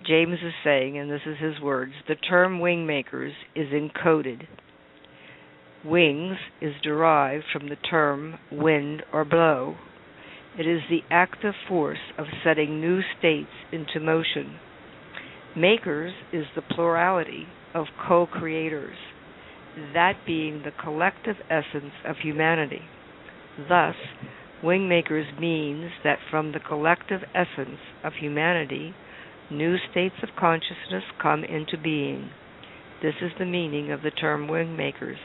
James is saying, and this is his words, the term wingmakers is encoded. Wings is derived from the term wind or blow. It is the active force of setting new states into motion. Makers is the plurality of co-creators, that being the collective essence of humanity. Thus, wingmakers means that from the collective essence of humanity, new states of consciousness come into being. This is the meaning of the term wingmakers,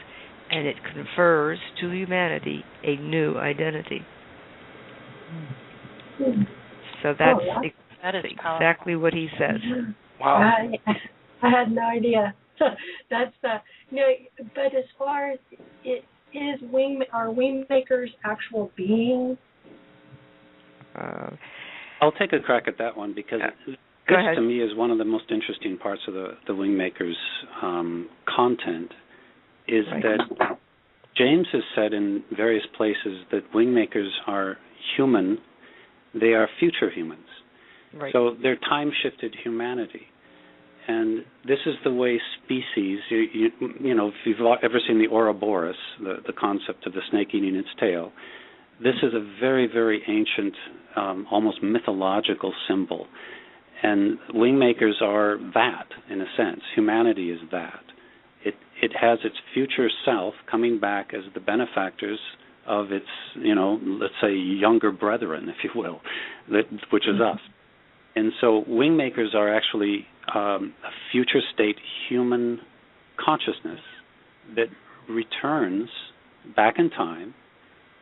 and it confers to humanity a new identity. So that's exactly what he says. Wow. I had no idea. That's but as far as it is, are wingmakers actual beings? I'll take a crack at that one because this to me is one of the most interesting parts of the wingmakers content. Is that James has said in various places that wingmakers are human, they are future humans. Right. So they're time-shifted humanity. And this is the way species, you know, if you've ever seen the Ouroboros, the concept of the snake eating its tail, this is a very, very ancient, almost mythological symbol. And wingmakers are that, in a sense. Humanity is that. It has its future self coming back as the benefactors of its, you know, let's say younger brethren, if you will, which is us. And so wingmakers are actually a future state human consciousness that returns back in time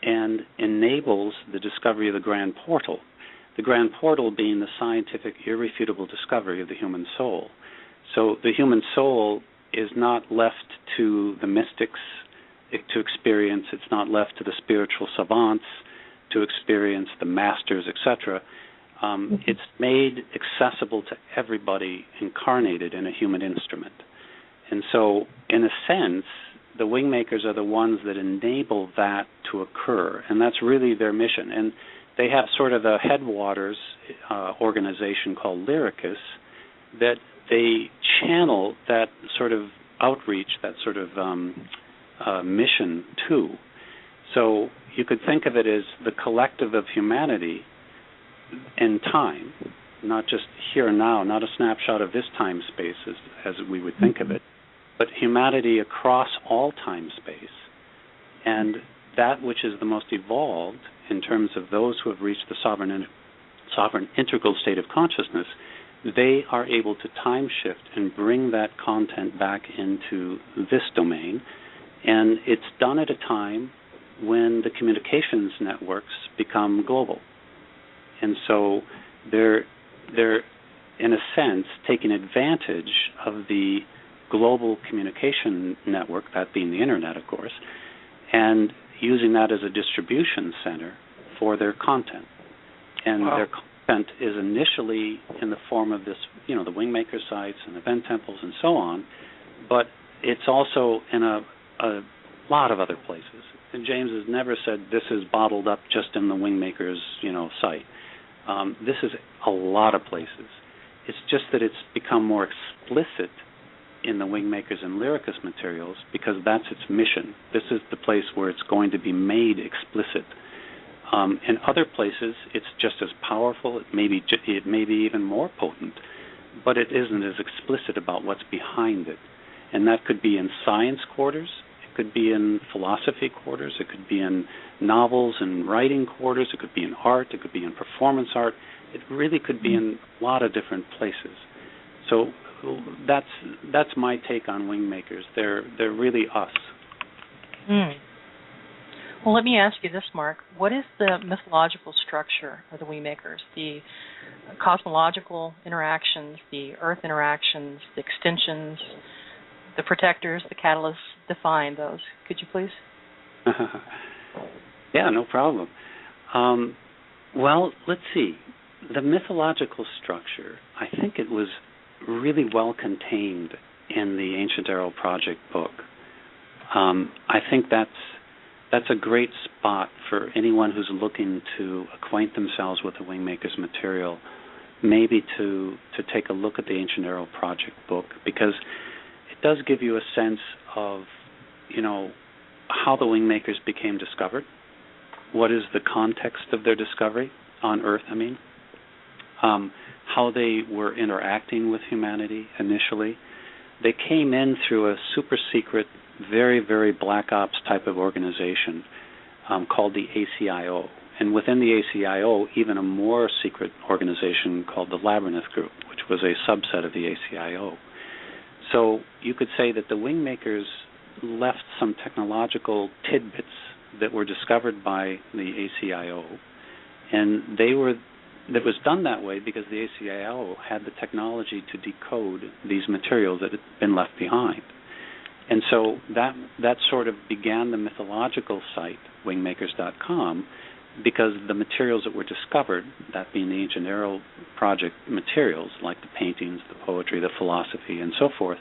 and enables the discovery of the grand portal. The grand portal being the scientific, irrefutable discovery of the human soul. So the human soul is not left to the mystics to experience. It's not left to the spiritual savants to experience, the masters, etc. It's made accessible to everybody incarnated in a human instrument. And so, in a sense, the wingmakers are the ones that enable that to occur, and that's really their mission. And they have sort of a headwaters organization called Lyricus that they channel that sort of outreach, that sort of mission to. So you could think of it as the collective of humanity in time, not just here and now, not a snapshot of this time space as we would think of it, but humanity across all time space. And that which is the most evolved in terms of those who have reached the sovereign integral state of consciousness, they are able to time shift and bring that content back into this domain. And it's done at a time when the communications networks become global. And so they're in a sense taking advantage of the global communication network, that being the internet, of course, and using that as a distribution center for their content. And their content is initially in the form of this, you know, the Wingmaker sites and event temples and so on, but it's also in a lot of other places. And James has never said this is bottled up just in the Wingmakers, you know, site. This is a lot of places. It's just that it's become more explicit in the Wingmakers and Lyricus materials because that's its mission. This is the place where it's going to be made explicit. In other places, it's just as powerful. It may be even more potent, but it isn't as explicit about what's behind it. And that could be in science quarters. It could be in philosophy quarters. It could be in novels and writing quarters. It could be in art. It could be in performance art. It really could be in a lot of different places. So that's my take on Wingmakers. They're really us. Well, let me ask you this, Mark. What is the mythological structure of the Wingmakers? The cosmological interactions, the Earth interactions, the extensions, the protectors, the catalysts, define those. Could you please? Yeah, no problem. Well, let's see. The mythological structure, I think it was really well contained in the Ancient Arrow Project book. I think that's a great spot for anyone who's looking to acquaint themselves with the Wingmakers material maybe to take a look at the Ancient Arrow Project book, because it does give you a sense of, how the Wingmakers became discovered. What is the context of their discovery on Earth, how they were interacting with humanity initially. They came in through a super secret, very, very black ops type of organization called the ACIO. And within the ACIO, even a more secret organization called the Labyrinth Group, which was a subset of the ACIO. So you could say that the Wingmakers left some technological tidbits that were discovered by the ACIO, and that was done that way because the ACIO had the technology to decode these materials that had been left behind. And so that sort of began the mythological site, wingmakers.com, because the materials that were discovered, that being the Ancient Arrow Project materials, like the paintings, the poetry, the philosophy, and so forth,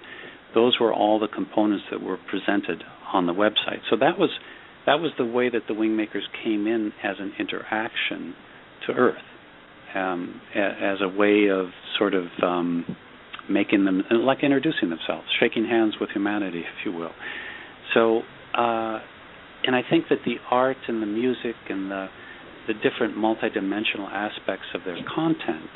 those were all the components that were presented on the website. So that was the way that the Wingmakers came in as an interaction to Earth, as a way of sort of making them, like introducing themselves, shaking hands with humanity, if you will. So, and I think that the art and the music and the different multidimensional aspects of their content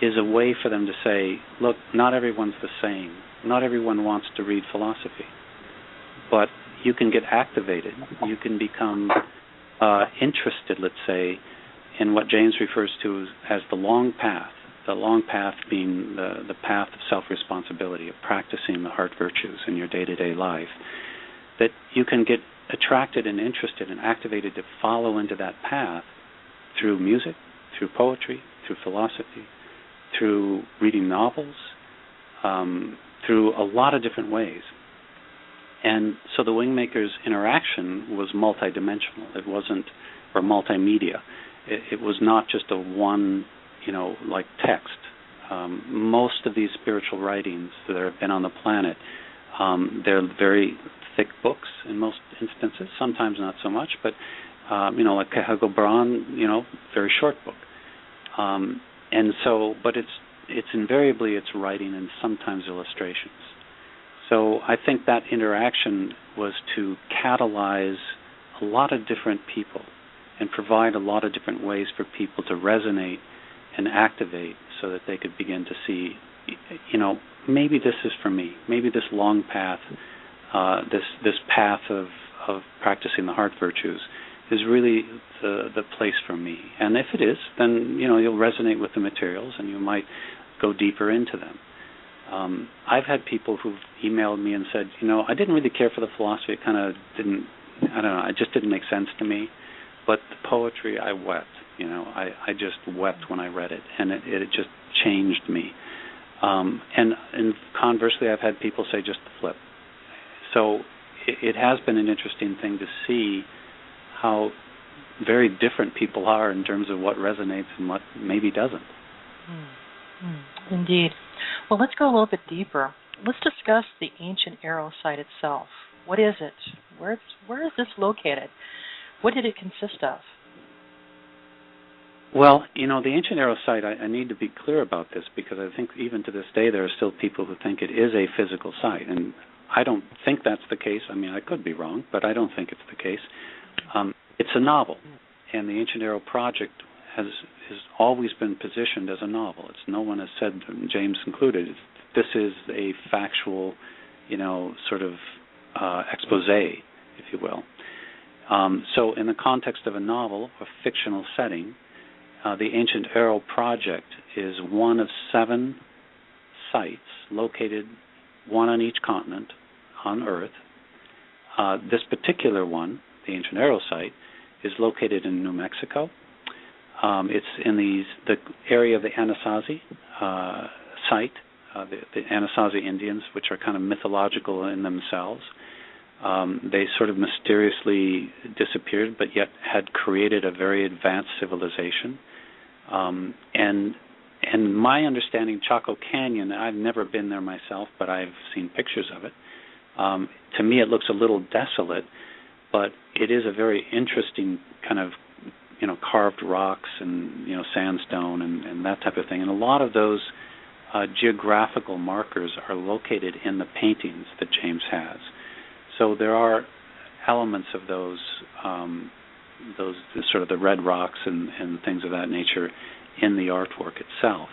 is a way for them to say, look, not everyone's the same. Not everyone wants to read philosophy. But you can get activated. You can become interested, let's say, in what James refers to as the long path being the path of self-responsibility, of practicing the heart virtues in your day-to-day life, that you can get attracted and interested and activated to follow into that path through music, through poetry, through philosophy, through reading novels, through a lot of different ways. And so the Wingmakers' interaction was multidimensional. It wasn't, or multimedia. It was not just a one, like text. Most of these spiritual writings that have been on the planet, they're very thick books in most instances, sometimes not so much, but, like Cahill Braun, very short book. And so, but it's invariably it's writing and sometimes illustrations. So I think that interaction was to catalyze a lot of different people and provide a lot of different ways for people to resonate and activate so that they could begin to see, maybe this is for me. Maybe this long path, this path of practicing the heart virtues is really the place for me. And if it is, then, you'll resonate with the materials and you might go deeper into them. I've had people who've emailed me and said, I didn't really care for the philosophy. It kind of didn't, it just didn't make sense to me. But the poetry, I wept. I just wept when I read it, and it just changed me. And conversely, I've had people say just the flip. So it has been an interesting thing to see how very different people are in terms of what resonates and what maybe doesn't. Indeed. Well, let's go a little bit deeper. Let's discuss the Ancient Arrow site itself. What is it? Where is this located? What did it consist of? Well, the Ancient Arrow site, I need to be clear about this because I think even to this day there are still people who think it is a physical site, and I don't think that's the case. I could be wrong, but I don't think it's the case. It's a novel, and the Ancient Arrow Project has always been positioned as a novel. No one has said, James included, this is a factual, sort of expose, if you will. So in the context of a novel, a fictional setting, the Ancient Arrow Project is one of 7 sites located, one on each continent on Earth. This particular one, the Ancient Arrow site, is located in New Mexico. It's in the area of the Anasazi site, the Anasazi Indians, which are kind of mythological in themselves. They sort of mysteriously disappeared, but yet had created a very advanced civilization. And my understanding, Chaco Canyon, I've never been there myself, but I've seen pictures of it. To me, it looks a little desolate, but it is a very interesting kind of, carved rocks and sandstone and that type of thing. And a lot of those geographical markers are located in the paintings that James has. So there are elements of those sort of the red rocks and things of that nature in the artwork itself.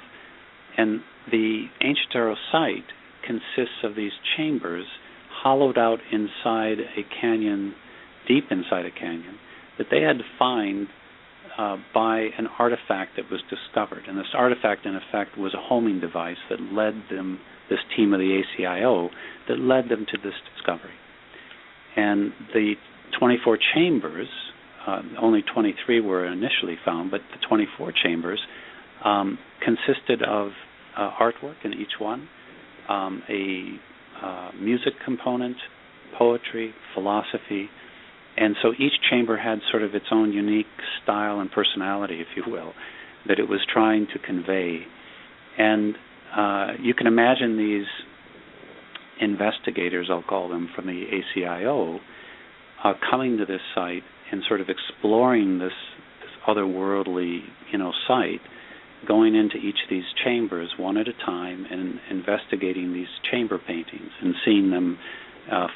And the ancient Pharaoh site consists of these chambers hollowed out inside a canyon, deep inside a canyon, that they had to find by an artifact that was discovered. And this artifact, in effect, was a homing device that led them, this team of the ACIO, that led them to this discovery. And the 24 chambers, only 23 were initially found, but the 24 chambers consisted of artwork in each one, a music component, poetry, philosophy, and so each chamber had sort of its own unique style and personality, if you will, that it was trying to convey. And you can imagine these investigators, I'll call them, from the ACIO, coming to this site and sort of exploring this otherworldly, site, going into each of these chambers one at a time and investigating these chamber paintings and seeing them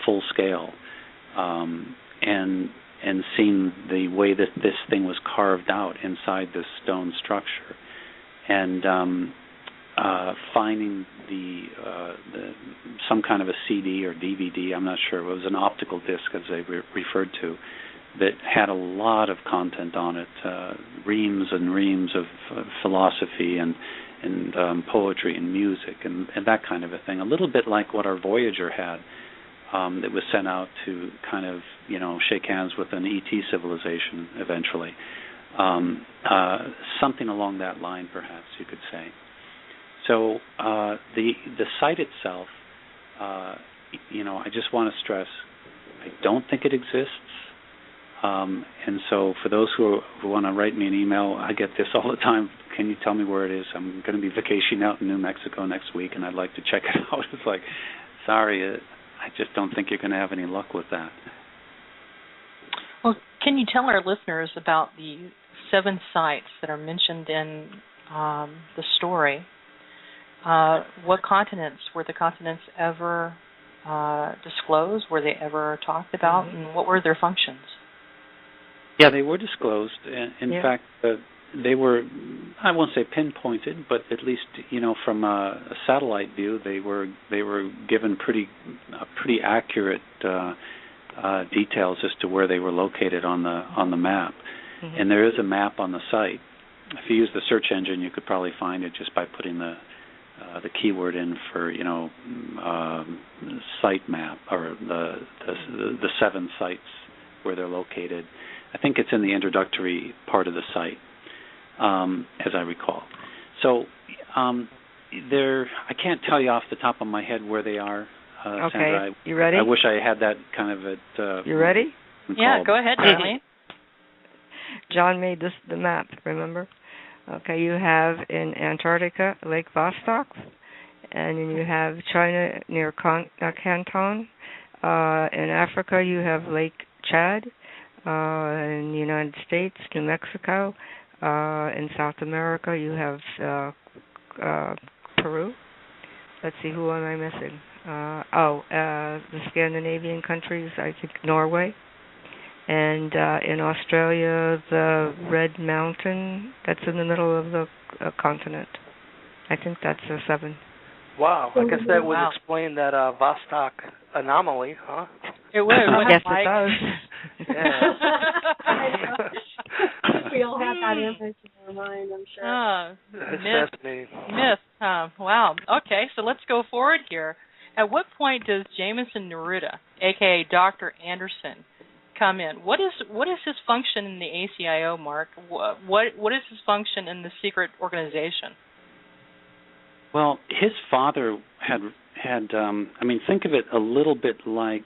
full scale, and seeing the way that this thing was carved out inside this stone structure, and finding the some kind of a CD or DVD, I'm not sure, it was an optical disc as they referred to, that had a lot of content on it, reams and reams of philosophy and poetry and music and that kind of a thing. A little bit like what our Voyager had, that was sent out to kind of, shake hands with an ET civilization eventually. Something along that line, perhaps you could say. So the site itself, I just want to stress, I don't think it exists. And so for those who want to write me an email, I get this all the time. Can you tell me where it is? I'm going to be vacationing out in New Mexico next week, and I'd like to check it out. It's like, sorry, I just don't think you're going to have any luck with that. Well, can you tell our listeners about the 7 sites that are mentioned in the story? What continents? Were the continents ever disclosed? Were they ever talked about? Mm-hmm. And what were their functions? Yeah, they were disclosed. In fact, they were, I won't say pinpointed, but at least, from a satellite view, they were given pretty accurate details as to where they were located on the map. Mm-hmm. And there is a map on the site. If you use the search engine, you could probably find it just by putting the keyword in for site map, or the 7 sites where they're located. I think it's in the introductory part of the site, as I recall. So I can't tell you off the top of my head where they are, okay. Sandra. You ready? I wish I had that kind of at... you ready? Yeah, go ahead, Darlene. John made the map, remember? Okay, you have in Antarctica, Lake Vostok, and then you have China near Canton. In Africa, you have Lake Chad. In the United States, New Mexico. In South America, you have Peru. Let's see, who am I missing? The Scandinavian countries, I think Norway. And in Australia, the Red Mountain, that's in the middle of the continent. I think that's 7. Wow, I guess that would explain that Vostok anomaly, huh? It would. Yes, it does. We all have that image in our mind, I'm sure. It's fascinating. Myth. Wow. Okay, so let's go forward here. At what point does Jameson Neruda, a.k.a. Dr. Anderson, come in? What is his function in the ACIO, Mark? What is his function in the secret organization? Well, his father had think of it a little bit like,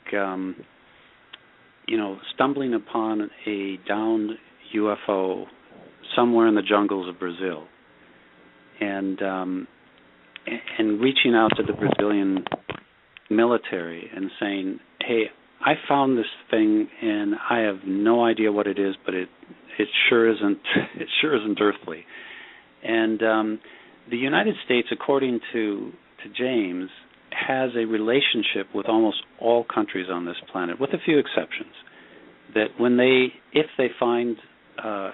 stumbling upon a downed UFO somewhere in the jungles of Brazil, and reaching out to the Brazilian military and saying, "Hey, I found this thing, and I have no idea what it is, but it sure isn't earthly. And the United States, according to James, has a relationship with almost all countries on this planet, with a few exceptions. That if they find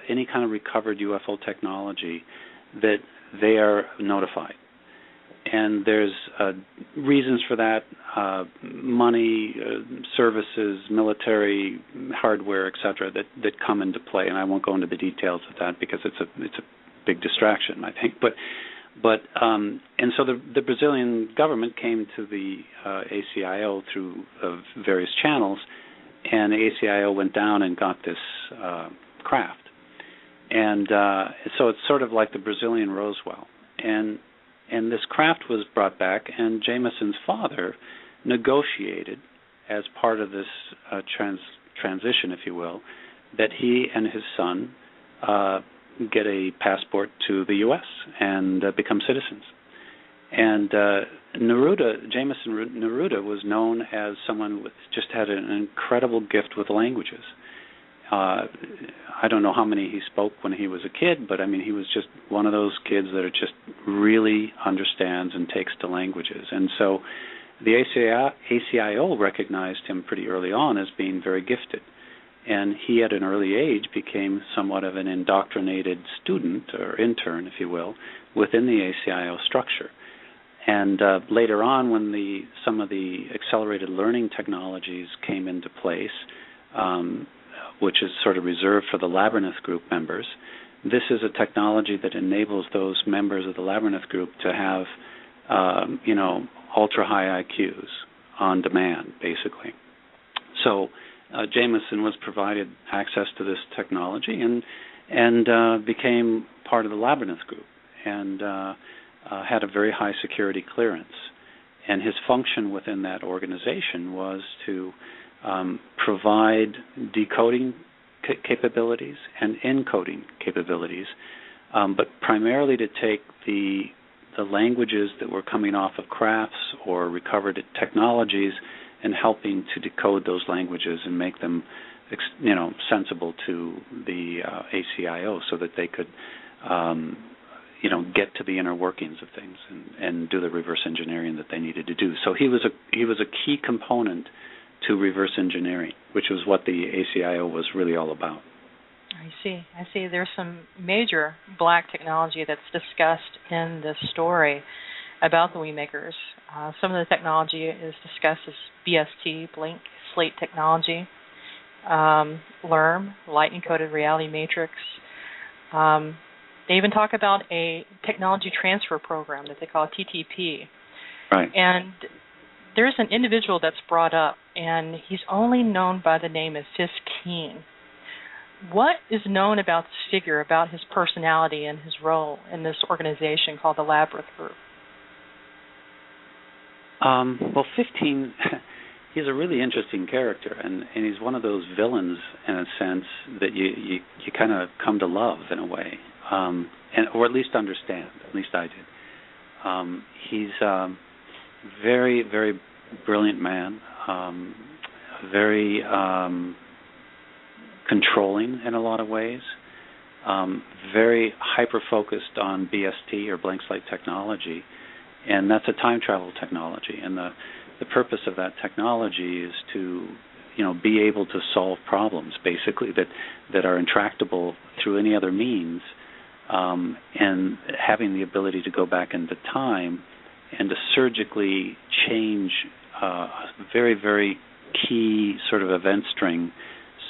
any kind of recovered UFO technology, that they are notified. And there's reasons for that: money, services, military hardware, etc., that come into play. And I won't go into the details of that because it's a big distraction, I think. And so the Brazilian government came to the ACIO through various channels, and the ACIO went down and got this craft. And so it's sort of like the Brazilian Roswell. And this craft was brought back, and Jameson's father negotiated, as part of this transition, if you will, that he and his son get a passport to the U.S. and become citizens. And Jameson Neruda was known as someone who just had an incredible gift with languages. I don't know how many he spoke when he was a kid, but I mean, he was just one of those kids that just really understands and takes to languages. And so the ACIO recognized him pretty early on as being very gifted. And he, at an early age, became somewhat of an indoctrinated student, or intern, if you will, within the ACIO structure. And later on, when some of the accelerated learning technologies came into place, which is sort of reserved for the Labyrinth Group members, this is a technology that enables those members of the Labyrinth Group to have, ultra-high IQs on demand, basically. So Jameson was provided access to this technology and became part of the Labyrinth Group and had a very high security clearance. And his function within that organization was to provide decoding capabilities and encoding capabilities, but primarily to take the languages that were coming off of crafts or recovered technologies and helping to decode those languages and make them, sensible to the ACIO, so that they could, get to the inner workings of things and do the reverse engineering that they needed to do. So he was a key component to reverse engineering, which was what the ACIO was really all about. I see. There's some major black technology that's discussed in this story about the WINGMAKERs. Some of the technology is discussed as BST, blank slate technology, LERM, light encoded reality matrix. They even talk about a technology transfer program that they call TTP. Right. And there's an individual that's brought up, and he's only known by the name of 15. What is known about this figure, about his personality and his role in this organization called the Labyrinth Group? 15, he's a really interesting character, and he's one of those villains, in a sense, that you kind of come to love in a way, or at least understand. At least I did. He's very, very brilliant man, very controlling in a lot of ways, very hyper-focused on BST, or blank slate technology, and that's a time travel technology. And the purpose of that technology is to, be able to solve problems, basically, that are intractable through any other means, and having the ability to go back into time and to surgically change a very, very key sort of event string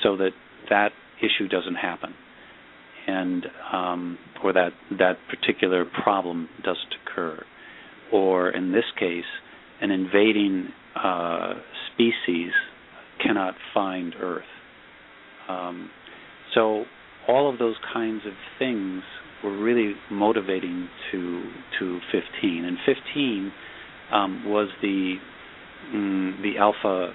so that issue doesn't happen, and or that particular problem doesn't occur. Or in this case, an invading species cannot find Earth. So all of those kinds of things were really motivating to 15. And 15 was the alpha,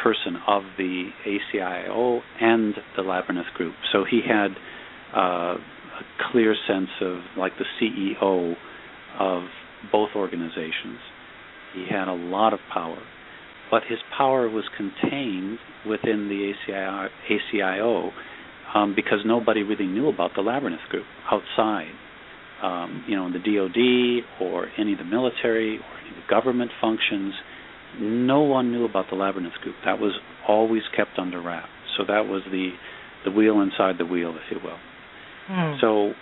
person of the ACIO and the Labyrinth Group. So he had a clear sense of, like, the CEO of both organizations. He had a lot of power, but his power was contained within the ACIO because nobody really knew about the Labyrinth Group outside, in the DOD or any of the military or any of the government functions. No one knew about the Labyrinth Group. That was always kept under wraps. So that was the wheel inside the wheel, if you will. So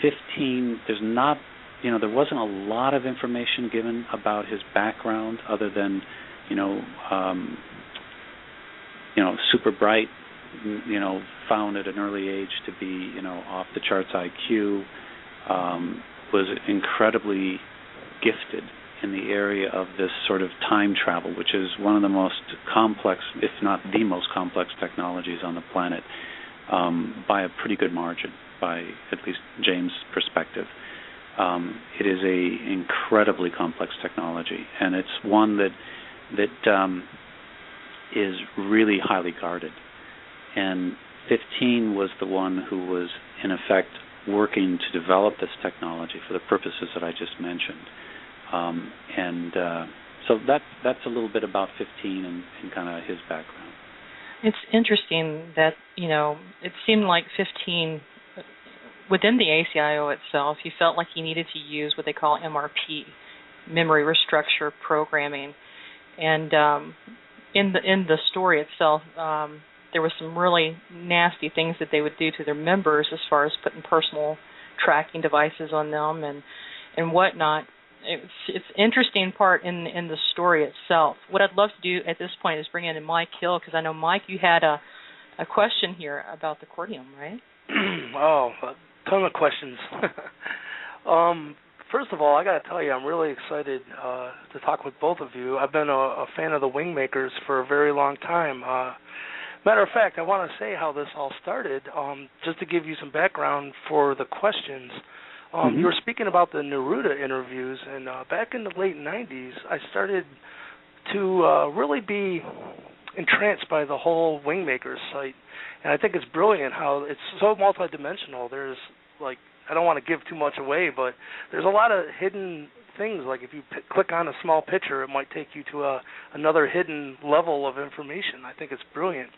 15, there's not, there wasn't a lot of information given about his background other than, super bright, found at an early age to be, off the charts IQ, was incredibly gifted in the area of this sort of time travel, which is one of the most complex, if not the most complex technologies on the planet, by a pretty good margin, by at least James' perspective. It is a incredibly complex technology, and it's one that is really highly guarded. And 15 was the one who was, in effect, working to develop this technology for the purposes that I just mentioned. So that's a little bit about 15 and kind of his background. It's interesting that, it seemed like 15, within the ACIO itself, he felt like he needed to use what they call MRP, memory restructure programming. And in the story itself, there was some really nasty things that they would do to their members as far as putting personal tracking devices on them and whatnot. It's an interesting part in the story itself. What I'd love to do at this point is bring in Mike Hill, because I know, Mike, you had a question here about the cordium, right? Oh, a ton of questions. First of all, I got to tell you, I'm really excited to talk with both of you. I've been a fan of the Wingmakers for a very long time. Matter of fact, I want to say how this all started, just to give you some background for the questions. You were speaking about the Neruda interviews, and back in the late 90s, I started to really be entranced by the whole Wingmakers site. And I think it's brilliant how it's so multidimensional. There's, I don't want to give too much away, but there's a lot of hidden things. Like if you click on a small picture, it might take you to another hidden level of information. I think it's brilliant.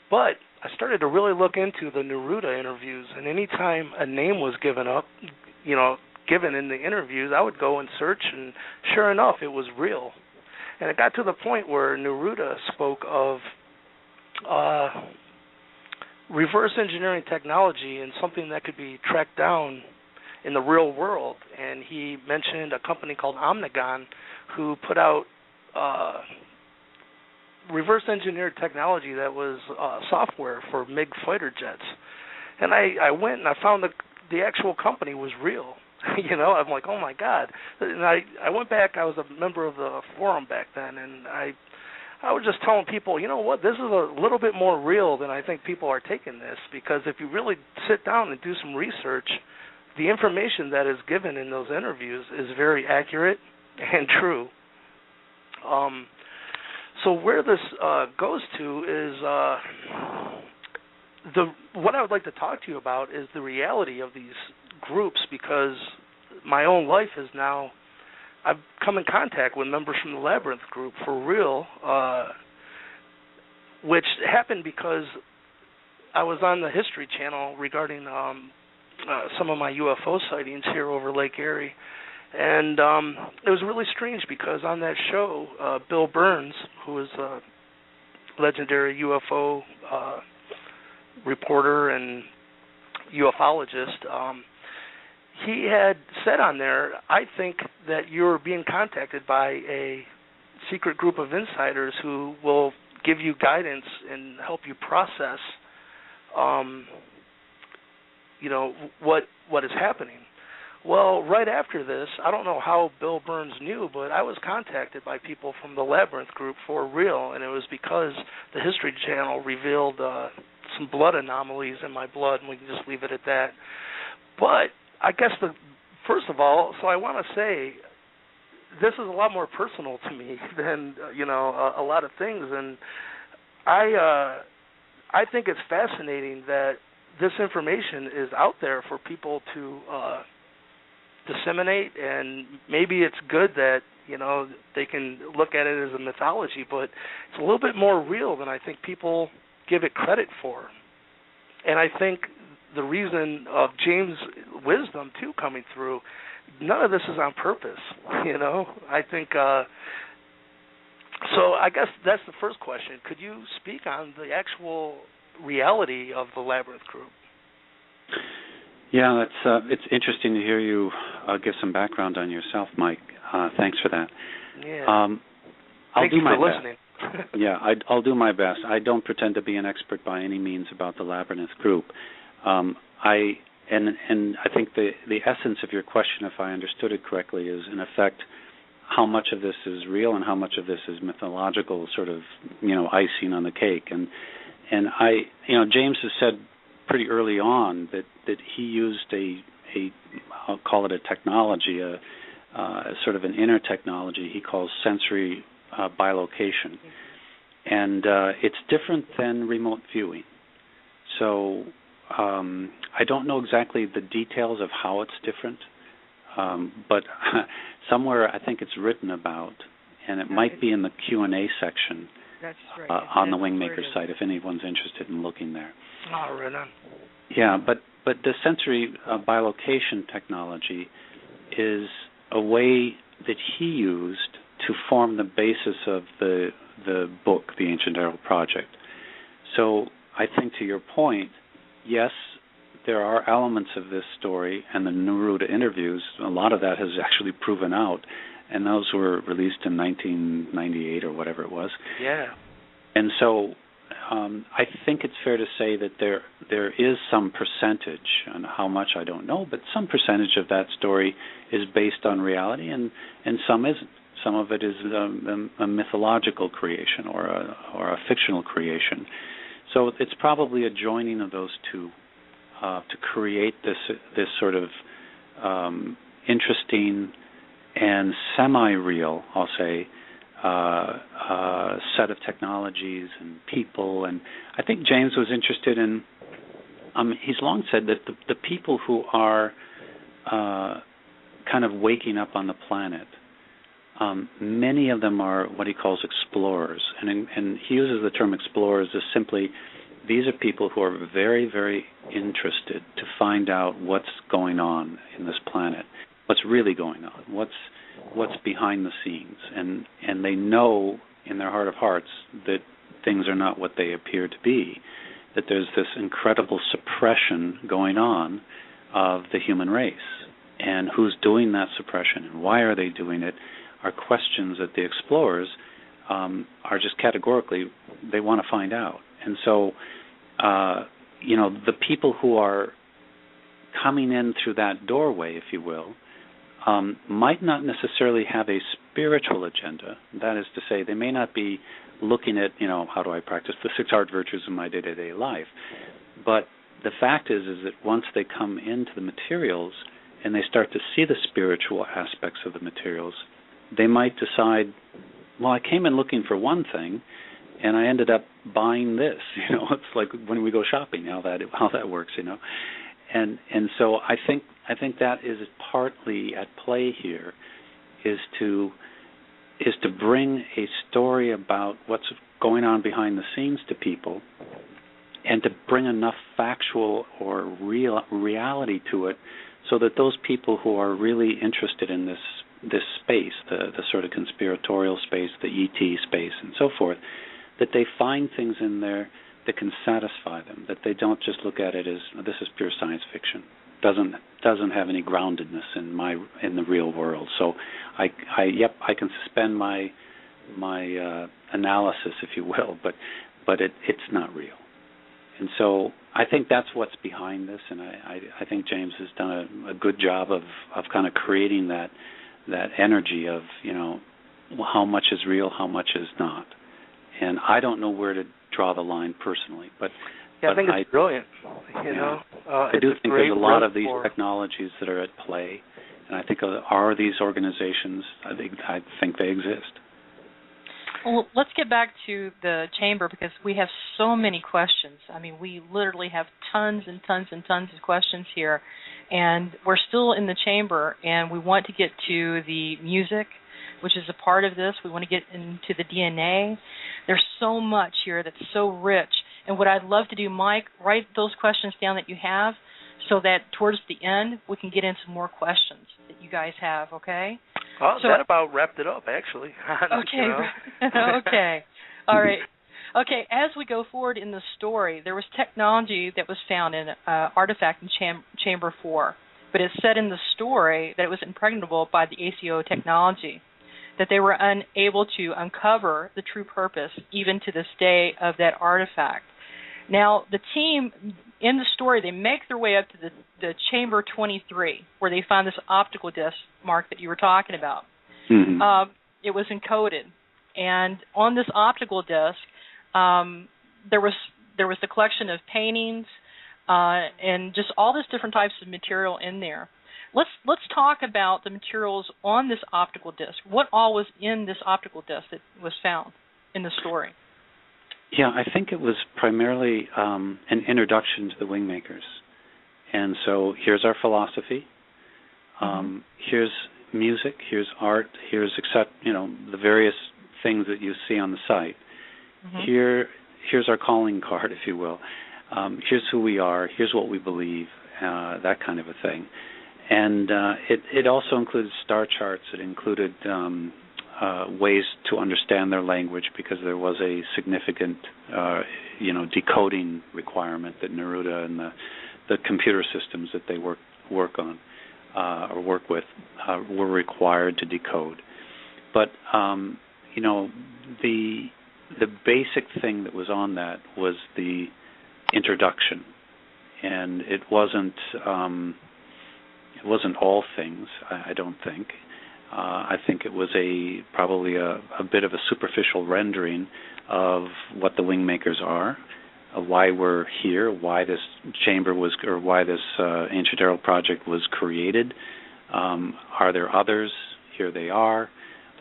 But I started to really look into the Neruda interviews, and any time a name was given in the interviews, I would go and search, and sure enough, it was real. And it got to the point where Neruda spoke of reverse engineering technology and something that could be tracked down in the real world. And he mentioned a company called Omnigon who put out reverse engineered technology that was software for MiG fighter jets. And I went and I found the actual company was real. I'm like, oh my God. And I went back, I was a member of the forum back then, and I was just telling people, you know what, this is a little bit more real than I think people are taking this, because if you really sit down and do some research, the information that is given in those interviews is very accurate and true. So where this goes to is what I would like to talk to you about is the reality of these groups, because my own life is now, I've come in contact with members from the Labyrinth group for real, which happened because I was on the History Channel regarding some of my UFO sightings here over Lake Erie. And it was really strange because on that show, Bill Burns, who is a legendary UFO reporter and ufologist, he had said on there, I think that you're being contacted by a secret group of insiders who will give you guidance and help you process, what is happening. Well, right after this, I don't know how Bill Burns knew, but I was contacted by people from the Labyrinth group for real, and it was because the History Channel revealed some blood anomalies in my blood, and we can just leave it at that. But I guess first of all, so I want to say this is a lot more personal to me than a lot of things, and I think it's fascinating that this information is out there for people to disseminate, and maybe it's good that they can look at it as a mythology, but it's a little bit more real than I think people give it credit for. And I think the reason of James' wisdom, too, coming through, none of this is on purpose, I think, so I guess that's the first question. Could you speak on the actual reality of the Labyrinth group? Yeah, it's interesting to hear you give some background on yourself, Mike. Thanks for that. Yeah. I'll do my best. Listening. Yeah, I'll do my best. I don't pretend to be an expert by any means about the Labyrinth group. I think the essence of your question, if I understood it correctly, is in effect how much of this is real and how much of this is mythological, sort of icing on the cake. And James has said pretty early on that he used I'll call it a technology, a sort of an inner technology he calls sensory bilocation. And it's different than remote viewing. So I don't know exactly the details of how it's different, but somewhere I think it's written about, and it might be in the Q&A section. That's right. On the Wingmakers site, if anyone's interested in looking there. Oh, right on. Yeah, but the sensory bilocation technology is a way that he used to form the basis of the book, The Ancient Herald Project. So I think to your point, yes, there are elements of this story and the Neruda interviews. A lot of that has actually proven out, and those were released in 1998 or whatever it was. Yeah. And so I think it's fair to say that there is some percentage, and how much I don't know, but some percentage of that story is based on reality, and some isn't. Some of it is a mythological creation or a fictional creation. So it's probably a joining of those two to create this sort of interesting and semi-real, I'll say, set of technologies and people. And I think James was interested in, he's long said that the people who are kind of waking up on the planet, many of them are what he calls explorers. And he uses the term explorers as simply, these are people who are very, very interested to find out what's going on in this planet, what's really going on, what's behind the scenes, and they know in their heart of hearts that things are not what they appear to be, that there's this incredible suppression going on of the human race, and who's doing that suppression and why are they doing it are questions that the explorers are just categorically, they want to find out. And so, the people who are coming in through that doorway, if you will, might not necessarily have a spiritual agenda. That is to say, they may not be looking at, how do I practice the 6 heart virtues in my day-to-day life. But the fact is that once they come into the materials and they start to see the spiritual aspects of the materials, they might decide, well, I came in looking for one thing, and I ended up buying this. It's like when we go shopping, how that works. And so I think that is partly at play here, is to bring a story about what's going on behind the scenes to people, and to bring enough factual or real reality to it, so that those people who are really interested in this space, the sort of conspiratorial space, the ET space, and so forth, that they find things in there that can satisfy them, that they don't just look at it as, this is pure science fiction, doesn't have any groundedness in the real world. So I can suspend my analysis, if you will, but it's not real. And so I think that's what's behind this, and I think James has done a good job of kind of creating that energy of, how much is real, how much is not. And I don't know where to draw the line personally, but I think it's brilliant. I do think there's a lot of these technologies that are at play, and I think are these organizations. I think they exist. Well, let's get back to the chamber, because we have so many questions. I mean, we literally have tons and tons and tons of questions here, and we're still in the chamber, and we want to get to the music, which is a part of this. We want to get into the DNA. There's so much here that's so rich, And what I'd love to do, Mike, write those questions down that you have so that towards the end we can get into more questions that you guys have, okay? Oh, so that about wrapped it up, actually. Okay. Okay. All right. Okay, as we go forward in the story, there was technology that was found in artifact in Chamber 4, but it said in the story that it was impregnable by the ACO technology, that they were unable to uncover the true purpose even to this day of that artifact. Now, the team in the story, they make their way up to the Chamber 23, where they find this optical disc, Mark, that you were talking about. Mm-hmm. It was encoded, and on this optical disc, there was the collection of paintings and just all this different types of material in there. Let's talk about the materials on this optical disc. What all was in this optical disc that was found in the story? Yeah, I think it was primarily an introduction to the Wingmakers. And so here's our philosophy. Here's music. Here's art. Here's the various things that you see on the site. Here's our calling card, if you will. Here's who we are. Here's what we believe. That kind of a thing. And it also included star charts. It included ways to understand their language, because there was a significant, decoding requirement that Neruda and the computer systems that they work on or work with were required to decode. But the basic thing that was on that was the introduction, and it wasn't all things. I don't think. I think it was probably a bit of a superficial rendering of what the Wingmakers are, why we're here, why this chamber why this Ancient Herald project was created. Are there others? Here they are.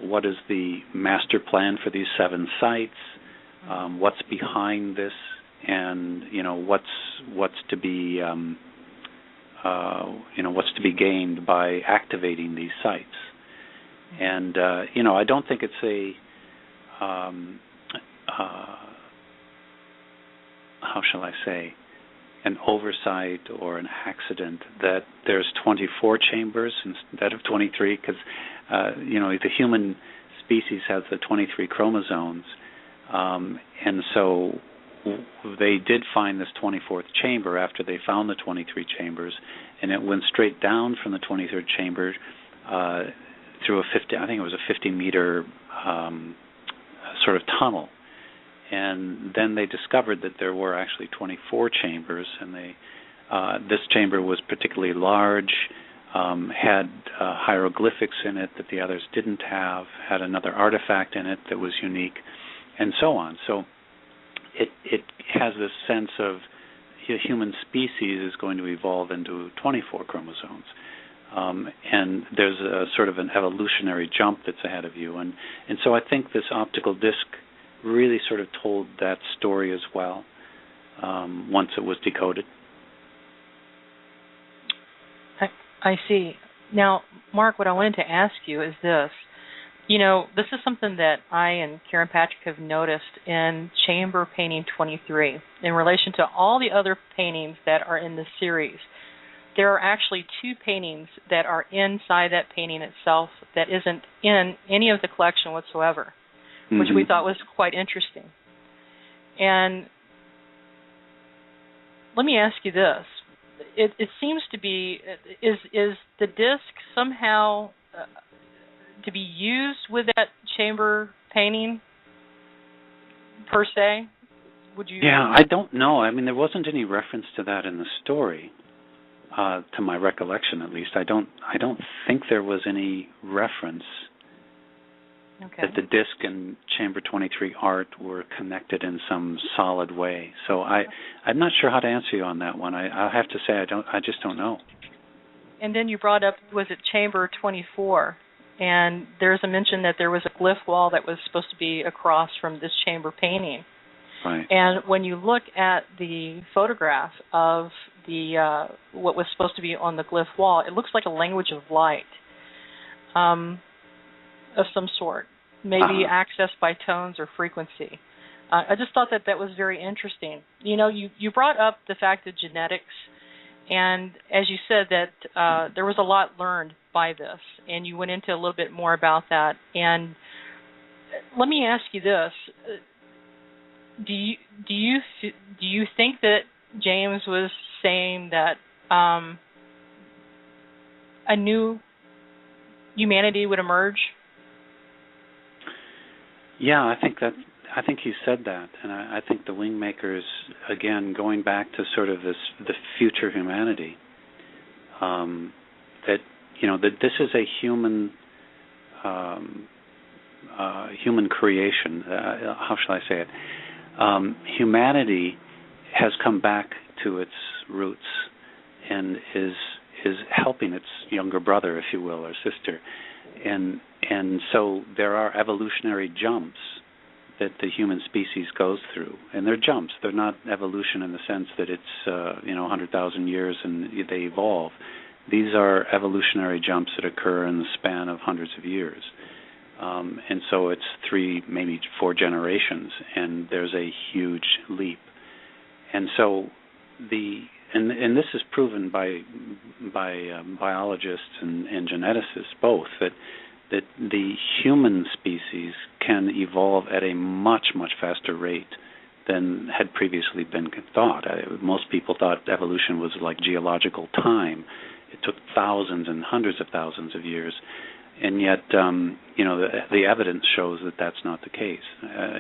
What is the master plan for these 7 sites? What's behind this? And what's to be what's to be gained by activating these sites? And I don't think it's how shall I say, an oversight or an accident that there's 24 chambers instead of 23, because the human species has the 23 chromosomes, and so they did find this 24th chamber after they found the 23 chambers, and it went straight down from the 23rd chamber through I think it was a 50-meter sort of tunnel. And then they discovered that there were actually 24 chambers, and this chamber was particularly large, had hieroglyphics in it that the others didn't have, had another artifact in it that was unique, and so on. So it has this sense of the human species is going to evolve into 24 chromosomes. And there's a sort of an evolutionary jump that's ahead of you. And so I think this optical disc really sort of told that story as well, once it was decoded. I see. Now, Mark, what I wanted to ask you is this. This is something that I and Karen Patrick have noticed in Chamber Painting 23 in relation to all the other paintings that are in the series. There are actually 2 paintings that are inside that painting itself that isn't in any of the collection whatsoever, which we thought was quite interesting. And let me ask you this. It seems to be, is the disc somehow to be used with that chamber painting per se? Would you? Yeah, I don't know. I mean, there wasn't any reference to that in the story, to my recollection at least. I don't think there was any reference that the disc and Chamber 23 art were connected in some solid way. So I'm not sure how to answer you on that one. I'll have to say I just don't know. And then you brought up, was it Chamber 24? And there's a mention that there was a glyph wall that was supposed to be across from this chamber painting. Right. And when you look at the photograph of the what was supposed to be on the glyph wall, it looks like a language of light of some sort, maybe accessed by tones or frequency. I just thought that was very interesting. You know, you brought up the fact of genetics, and as you said that there was a lot learned by this, and you went into a little bit more about that. And let me ask you this: Do you think that James was saying that a new humanity would emerge? Yeah, I think he said that, and I think the Wingmakers, again, going back to sort of the future humanity, that this is a human creation. How shall I say it? Humanity has come back to its roots and is helping its younger brother, if you will, or sister, and so there are evolutionary jumps that the human species goes through, and they're jumps. They're not evolution in the sense that it's 100,000 years and they evolve. These are evolutionary jumps that occur in the span of hundreds of years, and so it's 3, maybe 4 generations, and there's a huge leap. And so and this is proven by biologists and geneticists both, that the human species can evolve at a much, much faster rate than had previously been thought. Most people thought evolution was like geological time. It took thousands and hundreds of thousands of years, and yet the evidence shows that that's not the case.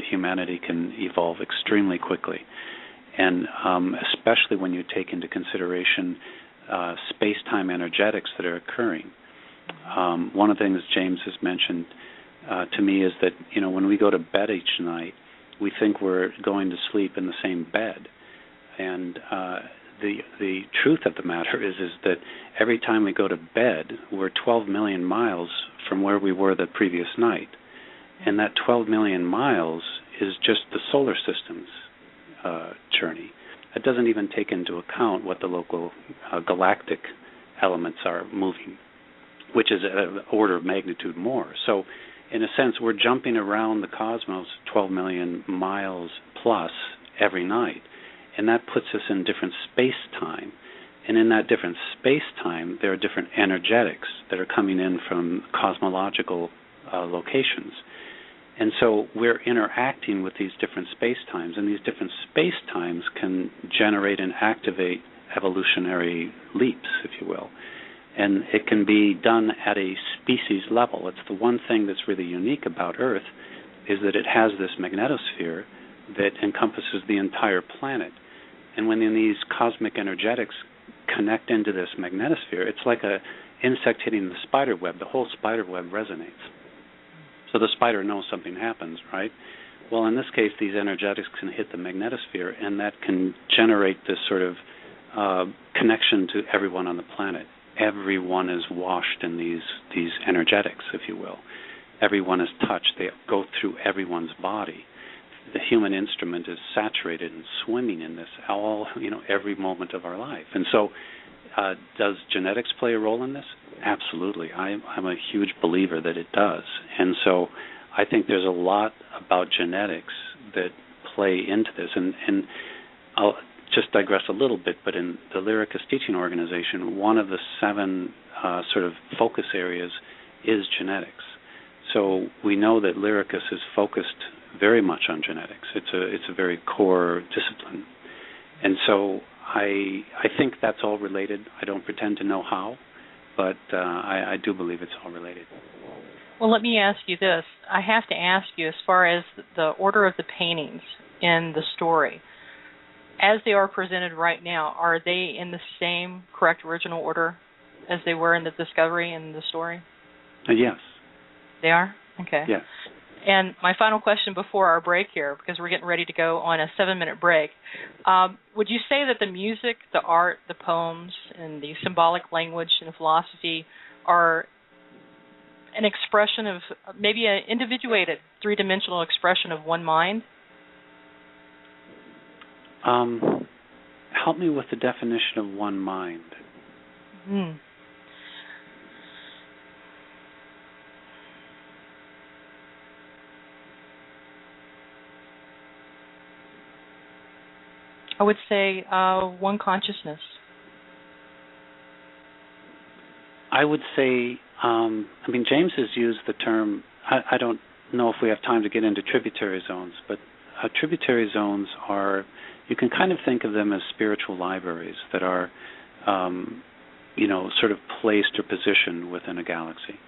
Humanity can evolve extremely quickly. And especially when you take into consideration space-time energetics that are occurring. One of the things James has mentioned to me is that, when we go to bed each night, we think we're going to sleep in the same bed. And the truth of the matter is that every time we go to bed, we're 12 million miles from where we were the previous night. And that 12 million miles is just the solar system's journey. It doesn't even take into account what the local galactic elements are moving, which is an order of magnitude more. So, in a sense, we're jumping around the cosmos 12 million miles plus every night, and that puts us in different space-time. And in that different space-time, there are different energetics that are coming in from cosmological locations. And so we're interacting with these different space-times, and these different space-times can generate and activate evolutionary leaps, if you will. And it can be done at a species level. It's the one thing that's really unique about Earth, is that it has this magnetosphere that encompasses the entire planet. And when these cosmic energetics connect into this magnetosphere, it's like an insect hitting the spider web. The whole spider web resonates. So the spider knows something happens, right? Well, in this case, these energetics can hit the magnetosphere, and that can generate this sort of connection to everyone on the planet. Everyone is washed in these energetics, if you will. Everyone is touched. They go through everyone's body. The human instrument is saturated and swimming in this every moment of our life. And so does genetics play a role in this? Absolutely. I'm a huge believer that it does. And so I think there's a lot about genetics that play into this. And I'll just digress a little bit, but in the Lyricus Teaching Organization, one of the 7 sort of focus areas is genetics. So we know that Lyricus is focused very much on genetics. It's a very core discipline. And so I think that's all related. I don't pretend to know how, but I do believe it's all related. Well, let me ask you this. I have to ask you, as far as the order of the paintings in the story, as they are presented right now, are they in the same correct original order as they were in the discovery in the story? Yes. They are? Okay. Yes. And my final question before our break here, because we're getting ready to go on a 7-minute break, would you say that the music, the art, the poems, and the symbolic language and the philosophy are an expression of, maybe an individuated, 3-dimensional expression of one mind? Help me with the definition of one mind. I would say one consciousness. I would say, James has used the term, I don't know if we have time to get into tributary zones, but tributary zones are, you can kind of think of them as spiritual libraries that are, sort of placed or positioned within a galaxy.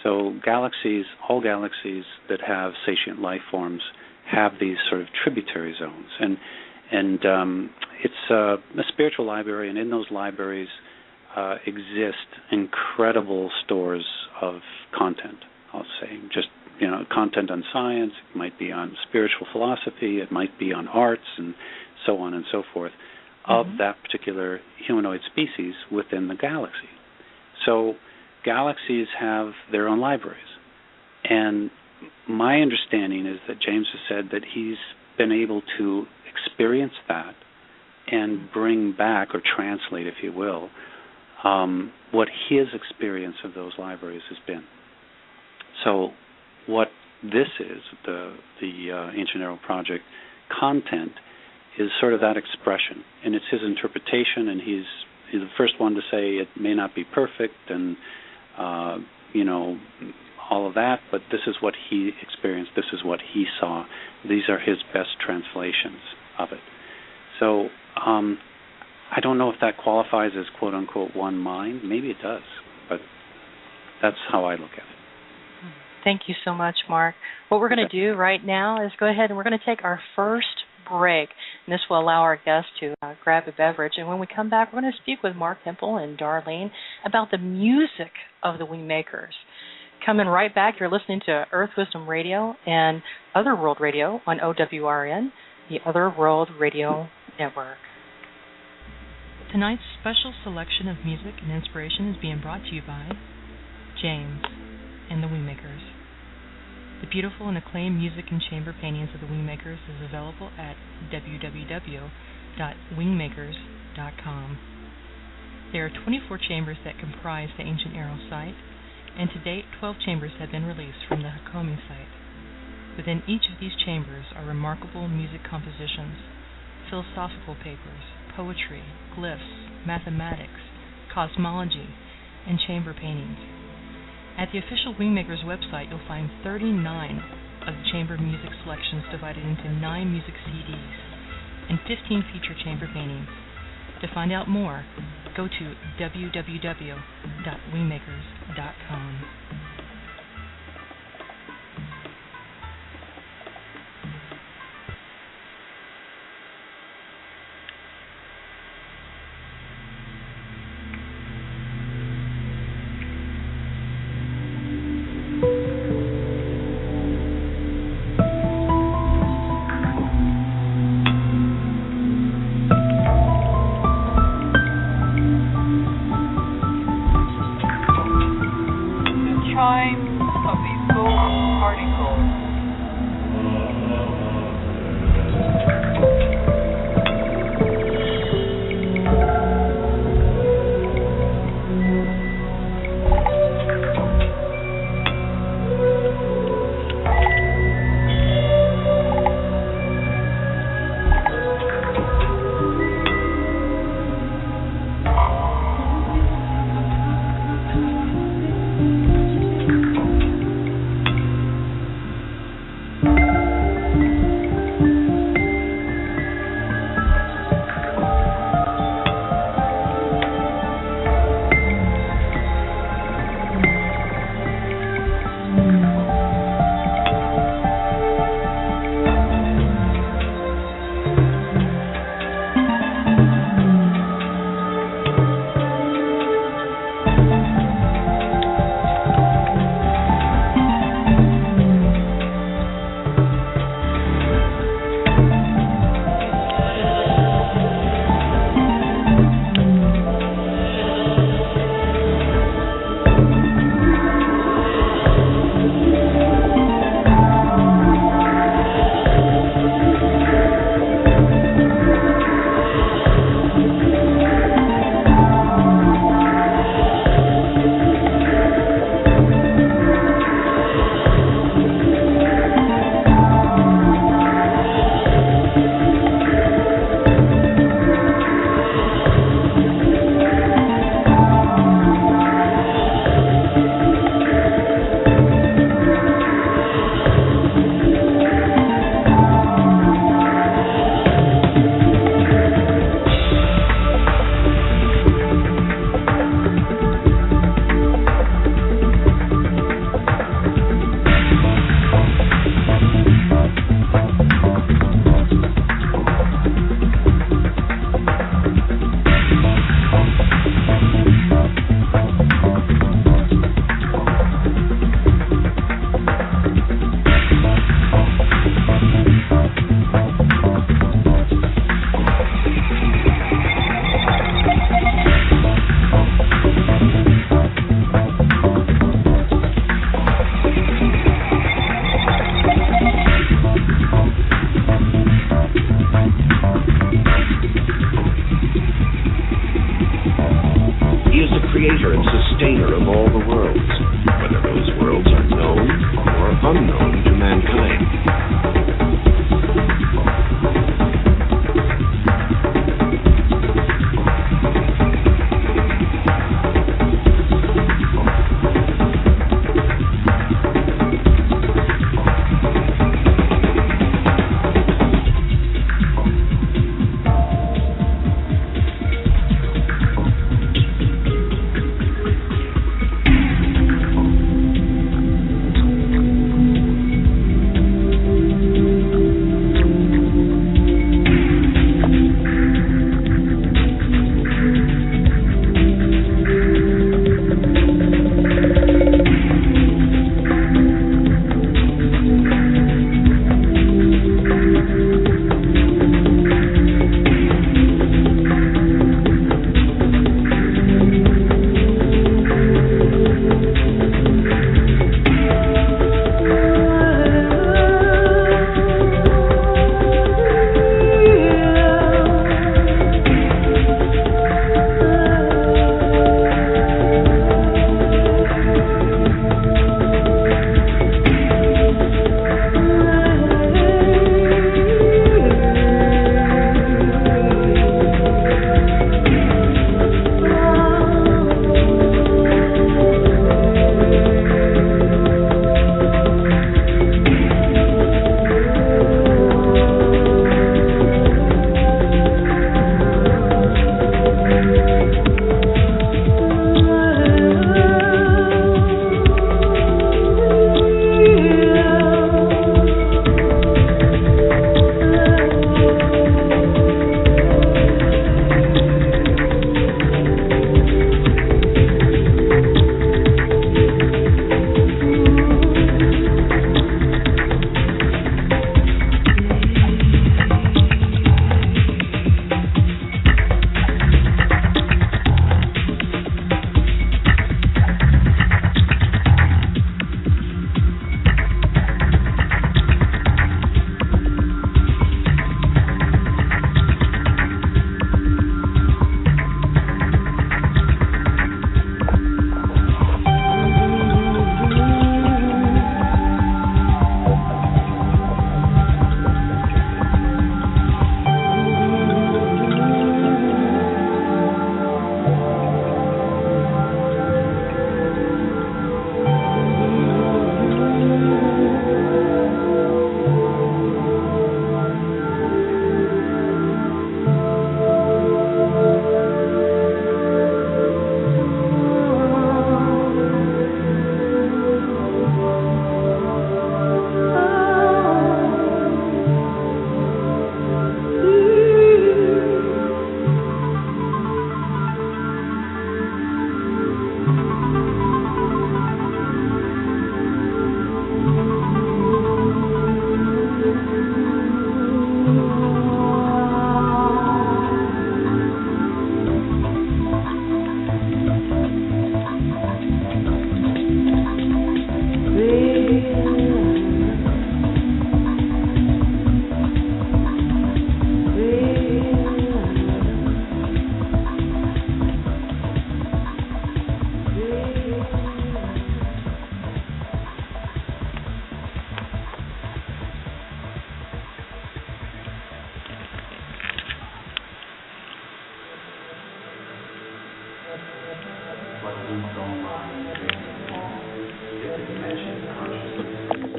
So galaxies, all galaxies that have sapient life forms have these sort of tributary zones. And it's a spiritual library, and in those libraries exist incredible stores of content, I'll say. Just, content on science, it might be on spiritual philosophy, it might be on arts, and so on and so forth, of that particular humanoid species within the galaxy. So galaxies have their own libraries. And my understanding is that James has said that he's been able to experience that and bring back, or translate, if you will, what his experience of those libraries has been. So what this is, the Ancient Arrow Project content, is sort of that expression, and it's his interpretation, and he's the first one to say it may not be perfect, and all of that, but this is what he experienced, this is what he saw, these are his best translations of it. So I don't know if that qualifies as quote-unquote one mind. Maybe it does, but that's how I look at it. Thank you so much, Mark. What we're going to do right now is go ahead and we're going to take our first break, and this will allow our guests to grab a beverage. And when we come back, we're going to speak with Mark Hempel and Darlene about the music of the Wingmakers. Coming right back, you're listening to Earth Wisdom Radio and Other World Radio on OWRN, the Other World Radio Network. Tonight's special selection of music and inspiration is being brought to you by James and the Wingmakers. The beautiful and acclaimed music and chamber paintings of the Wingmakers is available at www.wingmakers.com. There are 24 chambers that comprise the Ancient Arrow site, and to date 12 chambers have been released from the Hakomi site. Within each of these chambers are remarkable music compositions, philosophical papers, poetry, glyphs, mathematics, cosmology, and chamber paintings. At the official Wingmakers website, you'll find 39 of the chamber music selections divided into 9 music CDs and 15 feature chamber paintings. To find out more, go to www.wingmakers.com.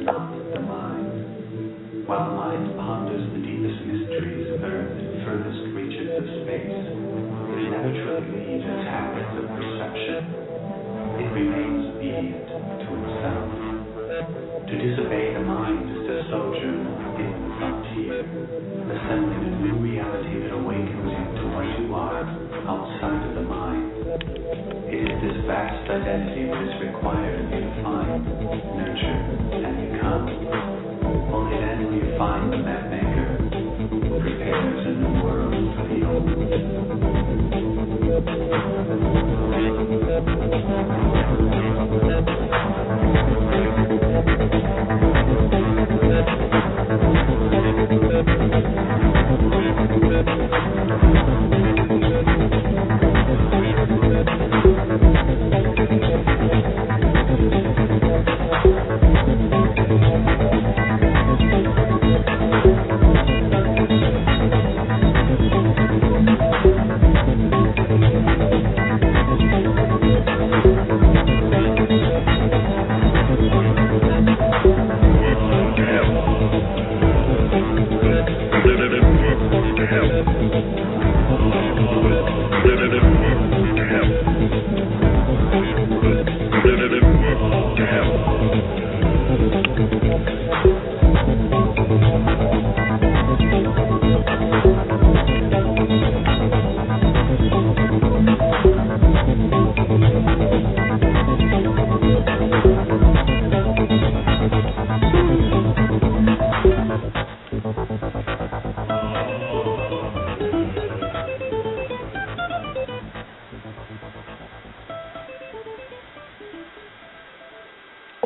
not the mind. While mind ponders the deepest mysteries of Earth and furthest reaches of space, it never truly leaves its habits of perception. It remains obedient to itself. To disobey the mind is to sojourn in the frontier, assembling a new reality that awakens you to what you are outside of the mind. It is this vast identity that is required of you to find, nurture, and become. Only then will you find the map maker who prepares a new world for the old.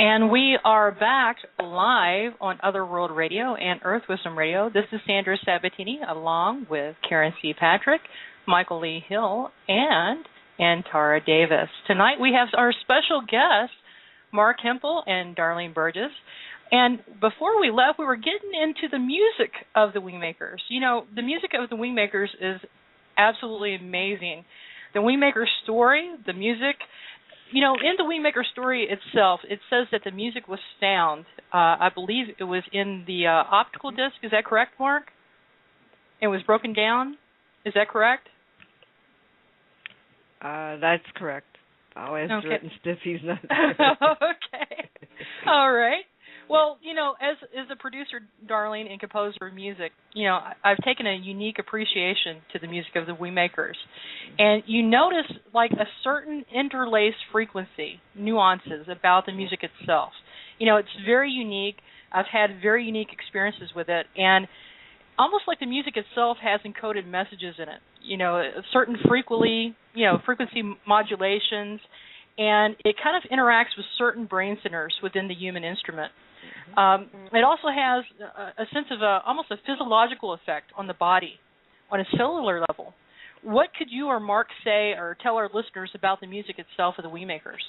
And we are back live on Other World Radio and Earth Wisdom Radio. This is Sandra Sabatini along with Karen C. Patrick, Michael Lee Hill, and Antara Davis. Tonight we have our special guests, Mark Hempel and Darlene Berges. And before we left, we were getting into the music of the Wingmakers. You know, the music of the Wingmakers is absolutely amazing. The Wingmaker story, the music. You know, in the Wingmaker story itself, it says that the music was found. I believe it was in the optical disc. Is that correct, Mark? It was broken down. Is that correct? That's correct. I'll answer it if he's not. Okay. All right. Well, you know, as a producer, Darlene, and composer of music, you know, I've taken a unique appreciation to the music of the Wingmakers. And you notice, like, a certain interlaced frequency, nuances about the music itself. You know, it's very unique. I've had very unique experiences with it. And almost like the music itself has encoded messages in it. You know, a certain frequency modulations. And it kind of interacts with certain brain centers within the human instrument. It also has a sense of almost a physiological effect on the body, on a cellular level. What could you or Mark say or tell our listeners about the music itself of the Wingmakers?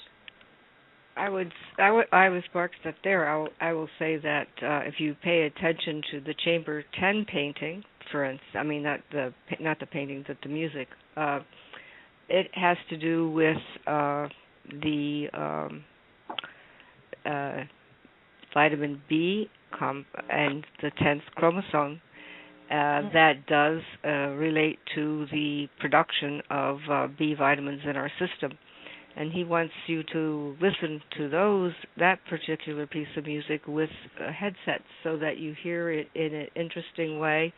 I was Mark's up there. I will say that if you pay attention to the Chamber 10 painting, for instance, I mean not the painting, but the music, it has to do with the vitamin B and the 10th chromosome that does relate to the production of B vitamins in our system. And he wants you to listen to that particular piece of music with headsets so that you hear it in an interesting way,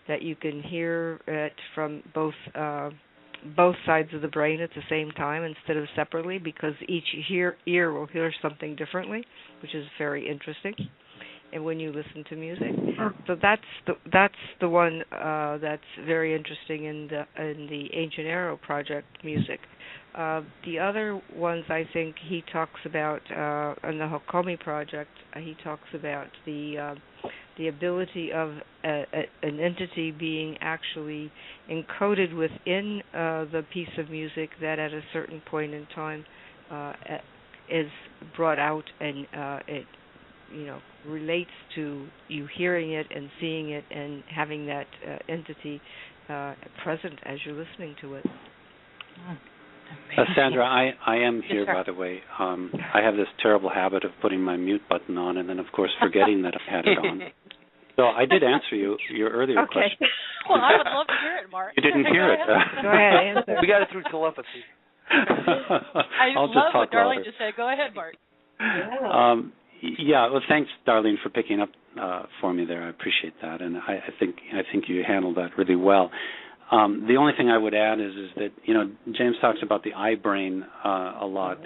that you can hear it from both sides of the brain at the same time instead of separately, because each ear will hear something differently, which is very interesting. And when you listen to music, so that's the one that's very interesting in the Ancient Arrow Project music. The other ones I think he talks about on the Hakomi Project. He talks about the ability of an entity being actually encoded within the piece of music that at a certain point in time is brought out, and it relates to you hearing it and seeing it and having that entity present as you're listening to it. Sandra, I am here, by the way. I have this terrible habit of putting my mute button on and then, of course, forgetting that I had it on. So I did answer your earlier question. Well, I would love to hear it, Mark. You didn't hear it. Go ahead, answer. We got it through telepathy. I love what Darlene just said. Go ahead, Mark. Well, thanks, Darlene, for picking up for me there. I appreciate that, and I think you handled that really well. The only thing I would add is that James talks about the I brain a lot.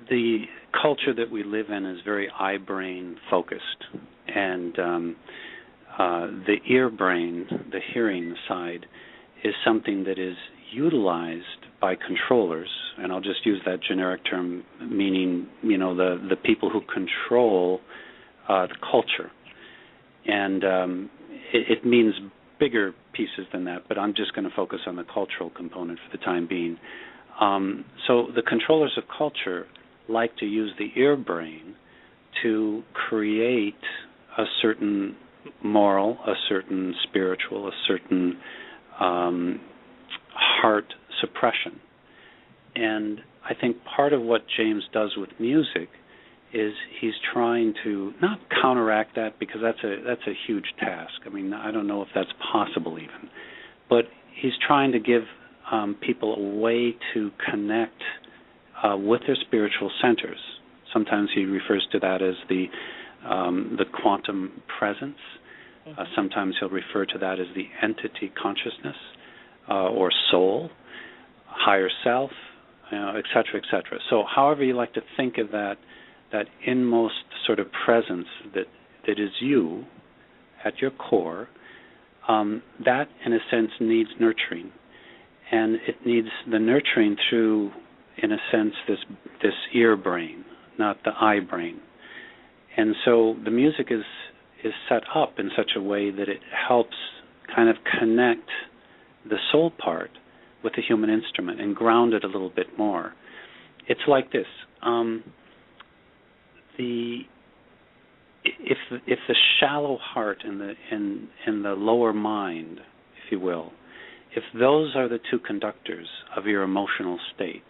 The culture that we live in is very I brain focused, and the ear brain, the hearing side, is something that is utilized by controllers, and I'll just use that generic term, meaning the people who control the culture, and it means bigger pieces than that, but I'm just going to focus on the cultural component for the time being. So the controllers of culture like to use the ear brain to create a certain moral, a certain spiritual, a certain heart suppression. And I think part of what James does with music is he's trying to not counteract that, because that's a huge task. I mean, I don't know if that's possible even, but he's trying to give people a way to connect with their spiritual centers. Sometimes he refers to that as the quantum presence. Sometimes he'll refer to that as the entity consciousness or soul, higher self, et cetera, et cetera. So however you like to think of that inmost sort of presence that is you at your core, that in a sense needs nurturing. And it needs the nurturing through, in a sense, this ear brain, not the eye brain. And so the music is set up in such a way that it helps kind of connect the soul part with the human instrument and ground it a little bit more. It's like this. If the shallow heart and the lower mind, if you will, if those are the two conductors of your emotional state,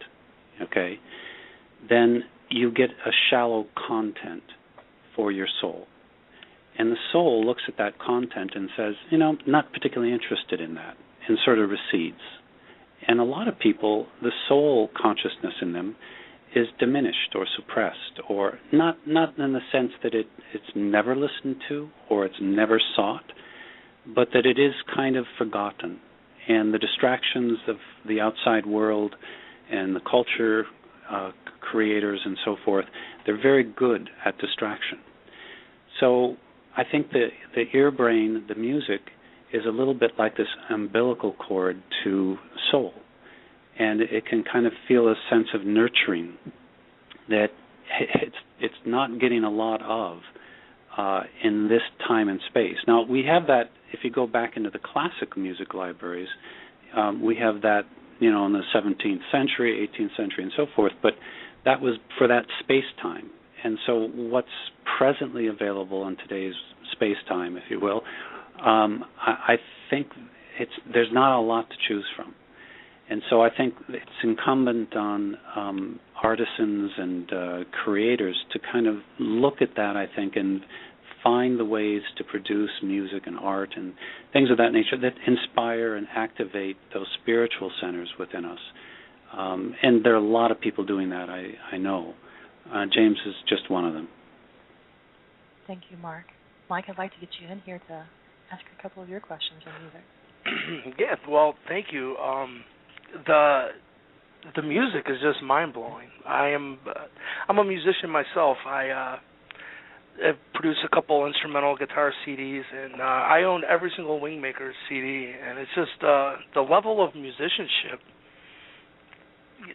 okay, then you get a shallow content for your soul. And the soul looks at that content and says, not particularly interested in that, and sort of recedes. And a lot of people, the soul consciousness in them is diminished or suppressed, or not in the sense that it's never listened to or it's never sought, but that it is kind of forgotten. And the distractions of the outside world and the culture creators and so forth, they're very good at distraction. So I think the ear brain, the music, is a little bit like this umbilical cord to soul. And it can kind of feel a sense of nurturing that it's not getting a lot of in this time and space. Now, we have that, if you go back into the classic music libraries, we have that, in the 17th century, 18th century, and so forth, but that was for that space-time. And so what's presently available in today's space-time, if you will, I think there's not a lot to choose from. And so I think it's incumbent on artisans and creators to kind of look at that, I think, and find the ways to produce music and art and things of that nature that inspire and activate those spiritual centers within us. And there are a lot of people doing that, I know. James is just one of them. Thank you, Mark. Mike, I'd like to get you in here to ask a couple of your questions on music. Yeah, well, thank you. The music is just mind-blowing. I'm a musician myself. I produced a couple instrumental guitar CDs, and I own every single WINGMAKERS CD, and it's just the level of musicianship.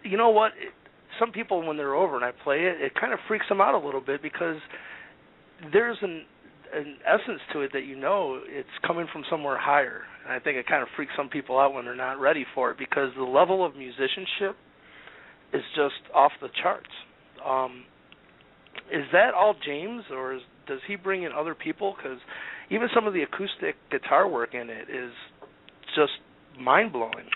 You know what? Some people, when they're over and I play it, it kind of freaks them out a little bit because there's an essence to it that it's coming from somewhere higher. And I think it kind of freaks some people out when they're not ready for it because the level of musicianship is just off the charts. Is that all James, or does he bring in other people? Because even some of the acoustic guitar work in it is just mind-blowing.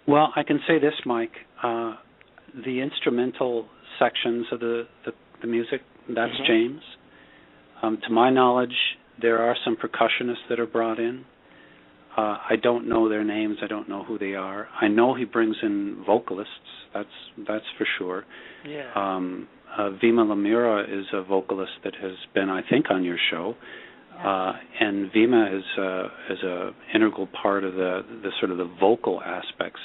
Well, I can say this, Mike. The instrumental sections of the music, that's James. To my knowledge, there are some percussionists that are brought in. I don't know their names. I don't know who they are. I know he brings in vocalists. That's for sure. Yeah. Vima Lamira is a vocalist that has been, I think, on your show. And Vima is a integral part of the sort of the vocal aspects.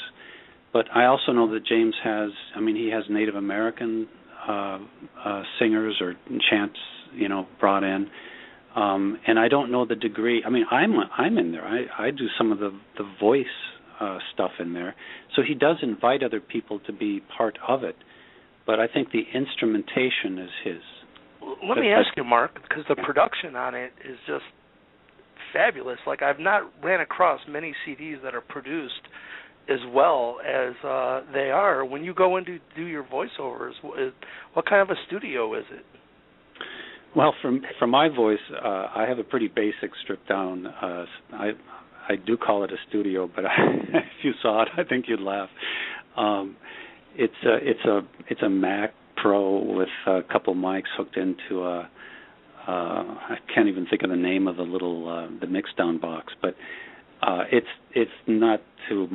But I also know that James has, he has Native American singers or chants, brought in. And I don't know the degree. I'm in there. I do some of the voice stuff in there. So he does invite other people to be part of it. But I think the instrumentation is his. Let me ask you, Mark, because the production on it is just fabulous. Like, I've not ran across many CDs that are produced as well as they are. When you go in to do your voiceovers, what kind of a studio is it? Well, for my voice, I have a pretty basic stripped down. I do call it a studio, but if you saw it, I think you'd laugh. It's a Mac Pro with a couple mics hooked into I can't even think of the name of the little the mix down box, but it's not too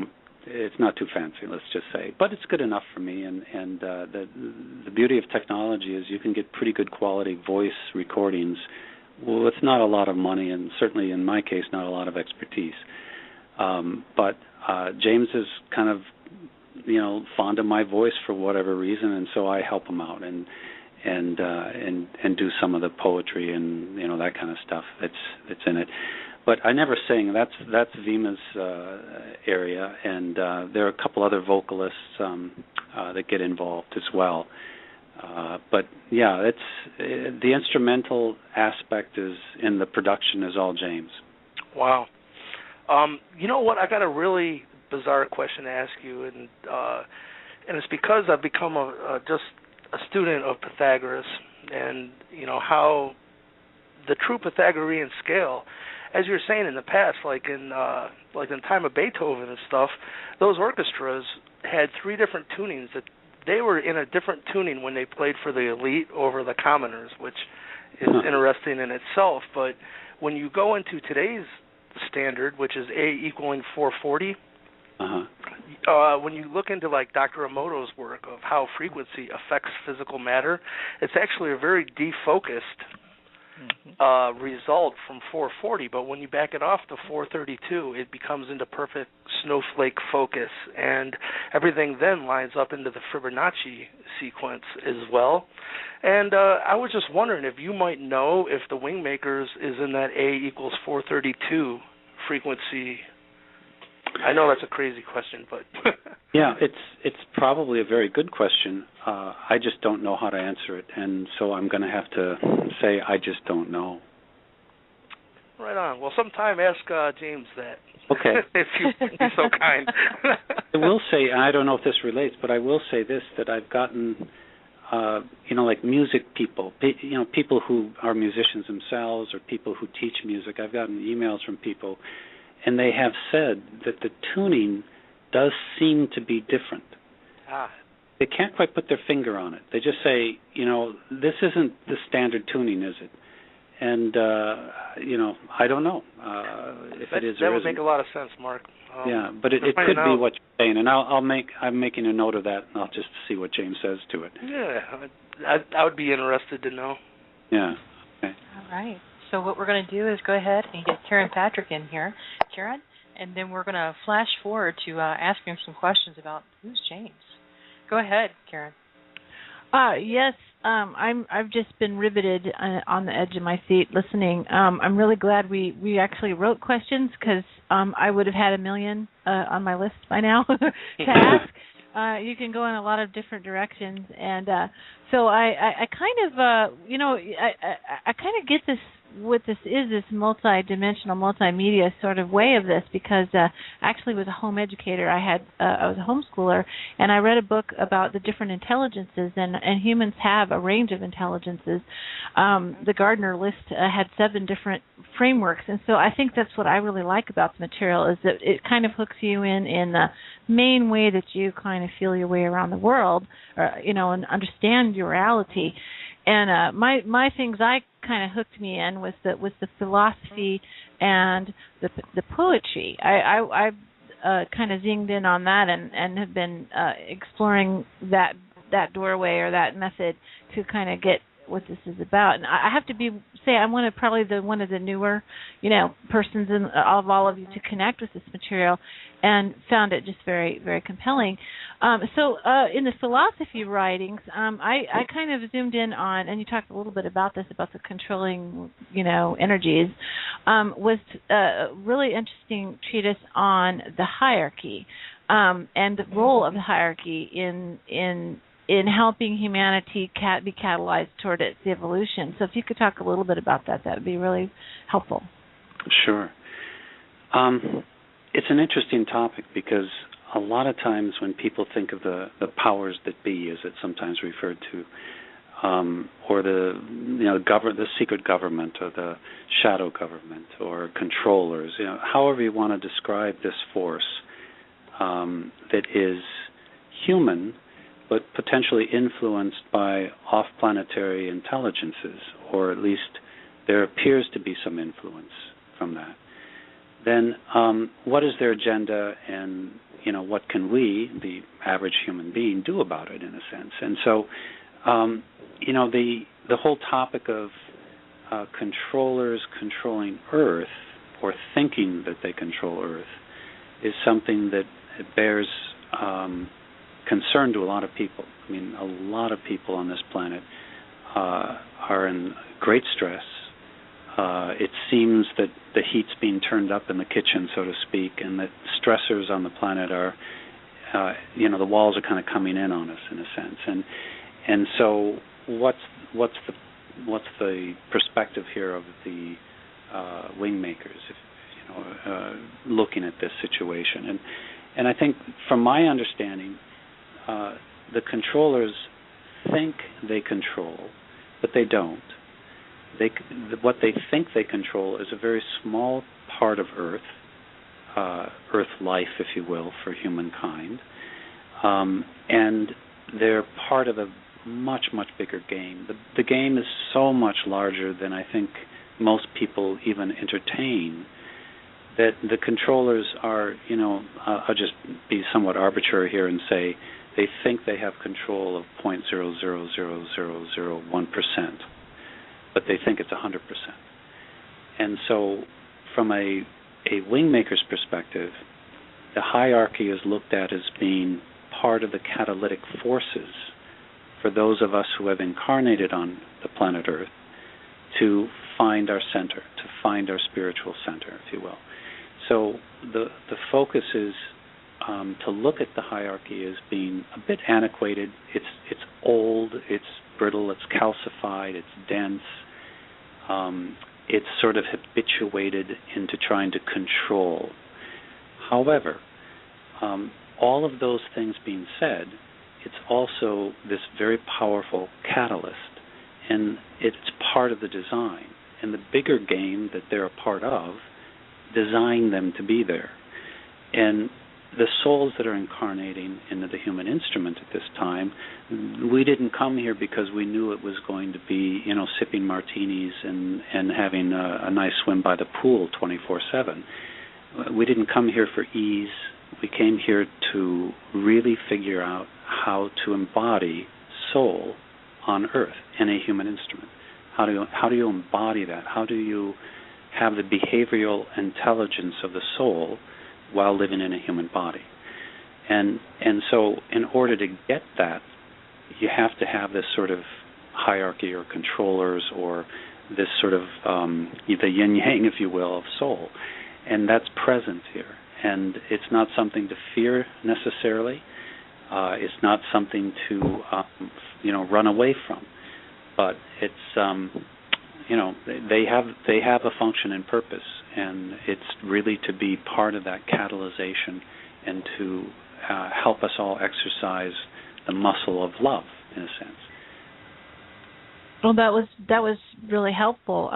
fancy, let's just say, but it's good enough for me. And the beauty of technology is you can get pretty good quality voice recordings with not a lot of money, and certainly in my case, not a lot of expertise. But James is kind of fond of my voice for whatever reason, and so I help him out and do some of the poetry and that kind of stuff that's in it. But I never sing. That's Vima's area, and there are a couple other vocalists that get involved as well. But yeah, it's the instrumental aspect is in the production is all James. Wow. You know what? I got a really bizarre question to ask you, and it's because I've become just a student of Pythagoras, and how the true Pythagorean scale. As you were saying in the past, like in the time of Beethoven and stuff, those orchestras had 3 different tunings. That they were in a different tuning when they played for the elite over the commoners, which is interesting in itself. But when you go into today's standard, which is A equaling 440, when you look into like Dr. Emoto's work of how frequency affects physical matter, it's actually a very defocused result from 440, but when you back it off to 432, it becomes into perfect snowflake focus, and everything then lines up into the Fibonacci sequence as well. And I was just wondering if you might know if the Wingmakers is in that A equals 432 frequency. I know that's a crazy question, but yeah, it's probably a very good question. I just don't know how to answer it, and so I'm going to have to say I just don't know. Right on. Well, sometime ask James that. Okay. If you'd be so kind. I will say, and I don't know if this relates, but I will say this, that I've gotten, like music people, people who are musicians themselves or people who teach music. I've gotten emails from people, and they have said that the tuning does seem to be different. They can't quite put their finger on it. They just say, this isn't the standard tuning, is it? And, I don't know if it is or isn't. That would make a lot of sense, Mark. Yeah, but it could be what you're saying, and I'm making a note of that, and I'll just see what James says to it. Yeah, I would be interested to know. Yeah. Okay. All right. So what we're going to do is go ahead and get Karen Patrick in here. Karen, and then we're going to flash forward to asking him some questions about who's James. Go ahead, Karen. Yes, I've just been riveted on the edge of my seat listening. I'm really glad we actually wrote questions, because I would have had a million on my list by now to ask. You can go in a lot of different directions, and so I kind of I kind of get what this is this multi-dimensional, multimedia sort of way of this, because I actually was a home educator. I was a homeschooler, and I read a book about the different intelligences, and humans have a range of intelligences. The Gardner list had 7 different frameworks, and so I think that's what I really like about the material, is that it kind of hooks you in the main way that you kind of feel your way around the world, or, and understand your reality. And my things I kind of hooked me in was the philosophy and the poetry. I kind of zinged in on that and have been exploring that doorway or that method to kind of get what this is about. And I have to say I'm one of the newer, persons of all of you to connect with this material, and found it just very, very compelling. So in the philosophy writings, I kind of zoomed in on, and you talked a little bit about this, about the controlling, energies, was a really interesting treatise on the hierarchy and the role of the hierarchy in helping humanity be catalyzed toward its evolution. So if you could talk a little bit about that would be really helpful. Sure. It's an interesting topic, because a lot of times when people think of the powers that be, as it's sometimes referred to, or the secret government, or the shadow government, or controllers, however you want to describe this force that is human, but potentially influenced by off-planetary intelligences, or at least there appears to be some influence from that. Then what is their agenda, and what can we, the average human being, do about it, in a sense? And so the whole topic of controllers controlling Earth, or thinking that they control Earth, is something that bears concern to a lot of people. I mean, a lot of people on this planet are in great stress. It seems that the heat's being turned up in the kitchen, so to speak, and that stressors on the planet are, the walls are kind of coming in on us, in a sense. And so, what's the perspective here of the wingmakers, looking at this situation? And I think, from my understanding, the controllers think they control, but they don't. What they think they control is a very small part of Earth life, if you will, for humankind, and they're part of a much, much bigger game. The game is so much larger than I think most people even entertain, that the controllers are, I'll just be somewhat arbitrary here and say they think they have control of 0.0000001%. but they think it's 100%. And so from a wingmaker's perspective, the hierarchy is looked at as being part of the catalytic forces for those of us who have incarnated on the planet Earth to find our center, to find our spiritual center, if you will. So the focus is to look at the hierarchy as being a bit antiquated. It's old, it's brittle, it's calcified, it's dense. It's sort of habituated into trying to control. However, all of those things being said, it's also this very powerful catalyst, and it's part of the design. And the bigger game that they're a part of designed them to be there. And the souls that are incarnating into the human instrument at this time, we didn't come here because we knew it was going to be, sipping martinis and having a nice swim by the pool 24/7. We didn't come here for ease. We came here to really figure out how to embody soul on Earth in a human instrument. How do you embody that? How do you have the behavioral intelligence of the soul while living in a human body? And so in order to get that, you have to have this sort of hierarchy or controllers, or this sort of the yin-yang, if you will, of soul. And that's present here. And it's not something to fear necessarily. It's not something to run away from. But it's they have a function and purpose, and it's really to be part of that catalyzation and to help us all exercise the muscle of love, in a sense. Well, that was really helpful.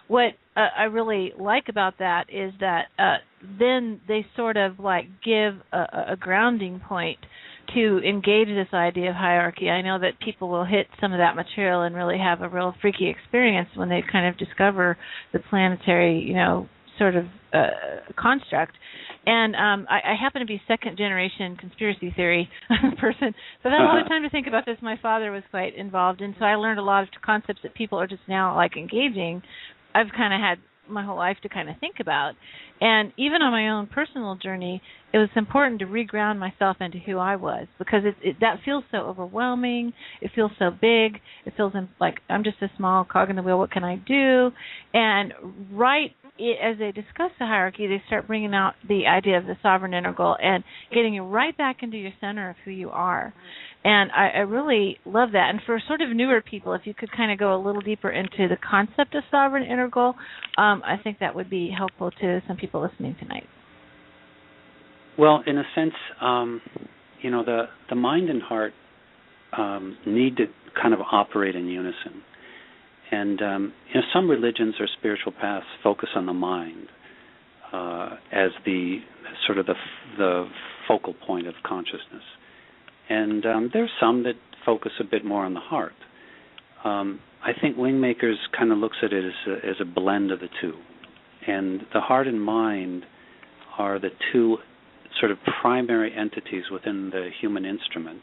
What I really like about that is that then they sort of like give a grounding point to engage this idea of hierarchy. I know that people will hit some of that material and really have a real freaky experience when they kind of discover the planetary, sort of construct. And I happen to be second-generation conspiracy theory person, so I had a lot of time to think about this. My father was quite involved, and so I learned a lot of concepts that people are just now like engaging. I've kind of had my whole life to kind of think about. And even on my own personal journey, it was important to reground myself into who I was, because that feels so overwhelming. It feels so big. It feels like I'm just a small cog in the wheel. What can I do? And as they discuss the hierarchy, they start bringing out the idea of the sovereign integral and getting you right back into your center of who you are. And I really love that. And for sort of newer people, if you could kind of go a little deeper into the concept of sovereign integral, I think that would be helpful to some people listening tonight. Well, in a sense, the mind and heart need to kind of operate in unison. And some religions or spiritual paths focus on the mind as the sort of the focal point of consciousness. And there's some that focus a bit more on the heart. I think Wingmakers kind of looks at it as a blend of the two. And the heart and mind are the two sort of primary entities within the human instrument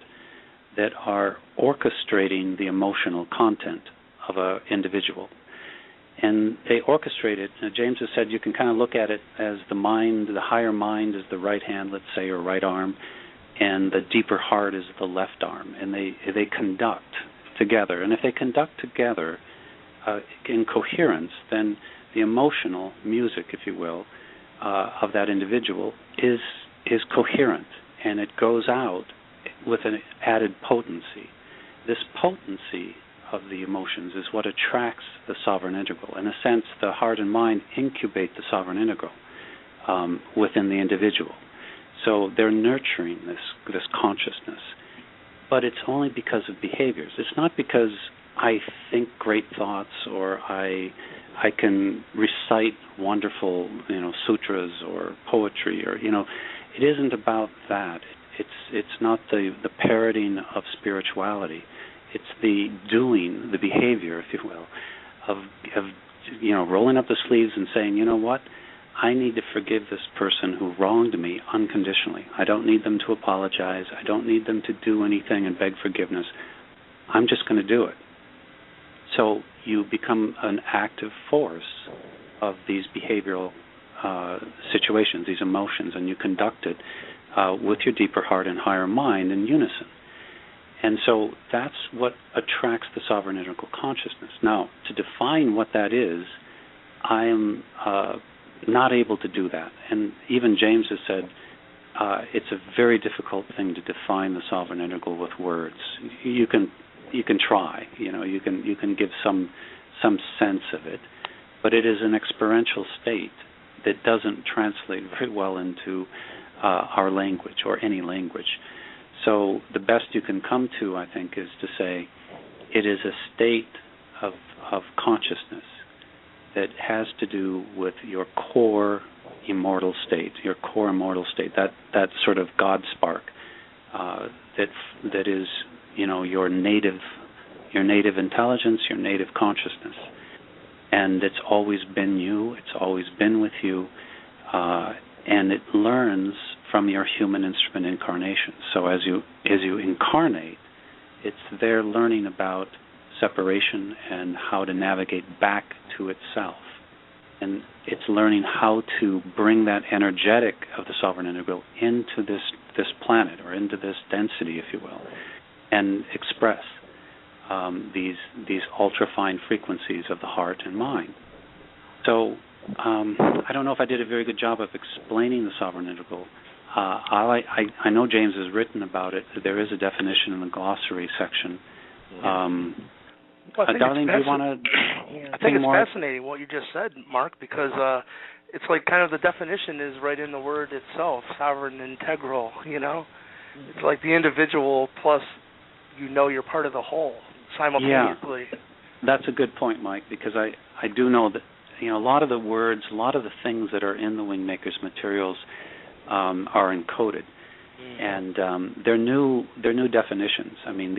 that are orchestrating the emotional content of an individual. And they orchestrate it. James has said you can kind of look at it as the mind, the higher mind is the right hand, let's say, or right arm, and the deeper heart is the left arm, and they conduct together. And if they conduct together in coherence, then the emotional music, if you will, of that individual is coherent, and it goes out with an added potency. This potency of the emotions is what attracts the sovereign integral. In a sense, the heart and mind incubate the sovereign integral within the individual. So they're nurturing this consciousness. But it's only because of behaviors. It's not because I think great thoughts or I can recite wonderful, sutras or poetry or, it isn't about that. It's not the parroting of spirituality. It's the doing, the behavior, if you will, of rolling up the sleeves and saying, you know what? I need to forgive this person who wronged me unconditionally. I don't need them to apologize. I don't need them to do anything and beg forgiveness. I'm just going to do it. So you become an active force of these behavioral situations, these emotions, and you conduct it with your deeper heart and higher mind in unison. And so that's what attracts the sovereign integral consciousness. Now, to define what that is, I am not able to do that. And even James has said it's a very difficult thing to define the sovereign integral with words. You can try, you can give some sense of it, but it is an experiential state that doesn't translate very well into our language or any language. So the best you can come to, I think, is to say it is a state of consciousness that has to do with your core immortal state, that sort of God spark that is, your native intelligence, your native consciousness, and it's always been you. It's always been with you, and it learns from your human instrument incarnation. So as you incarnate, it's there learning about separation and how to navigate back to itself. And it's learning how to bring that energetic of the sovereign integral into this planet or into this density, if you will, and express these ultra-fine frequencies of the heart and mind. So I don't know if I did a very good job of explaining the sovereign integral. I know James has written about it. There is a definition in the glossary section. Darlene, do you want to? I think it's fascinating what you just said, Mark, because it's like kind of the definition is right in the word itself, sovereign, integral, It's like the individual plus you're part of the whole simultaneously. Yeah. That's a good point, Mike, because I do know that, a lot of the words, a lot of the things that are in the Wingmakers materials are encoded. And they're new definitions. I mean,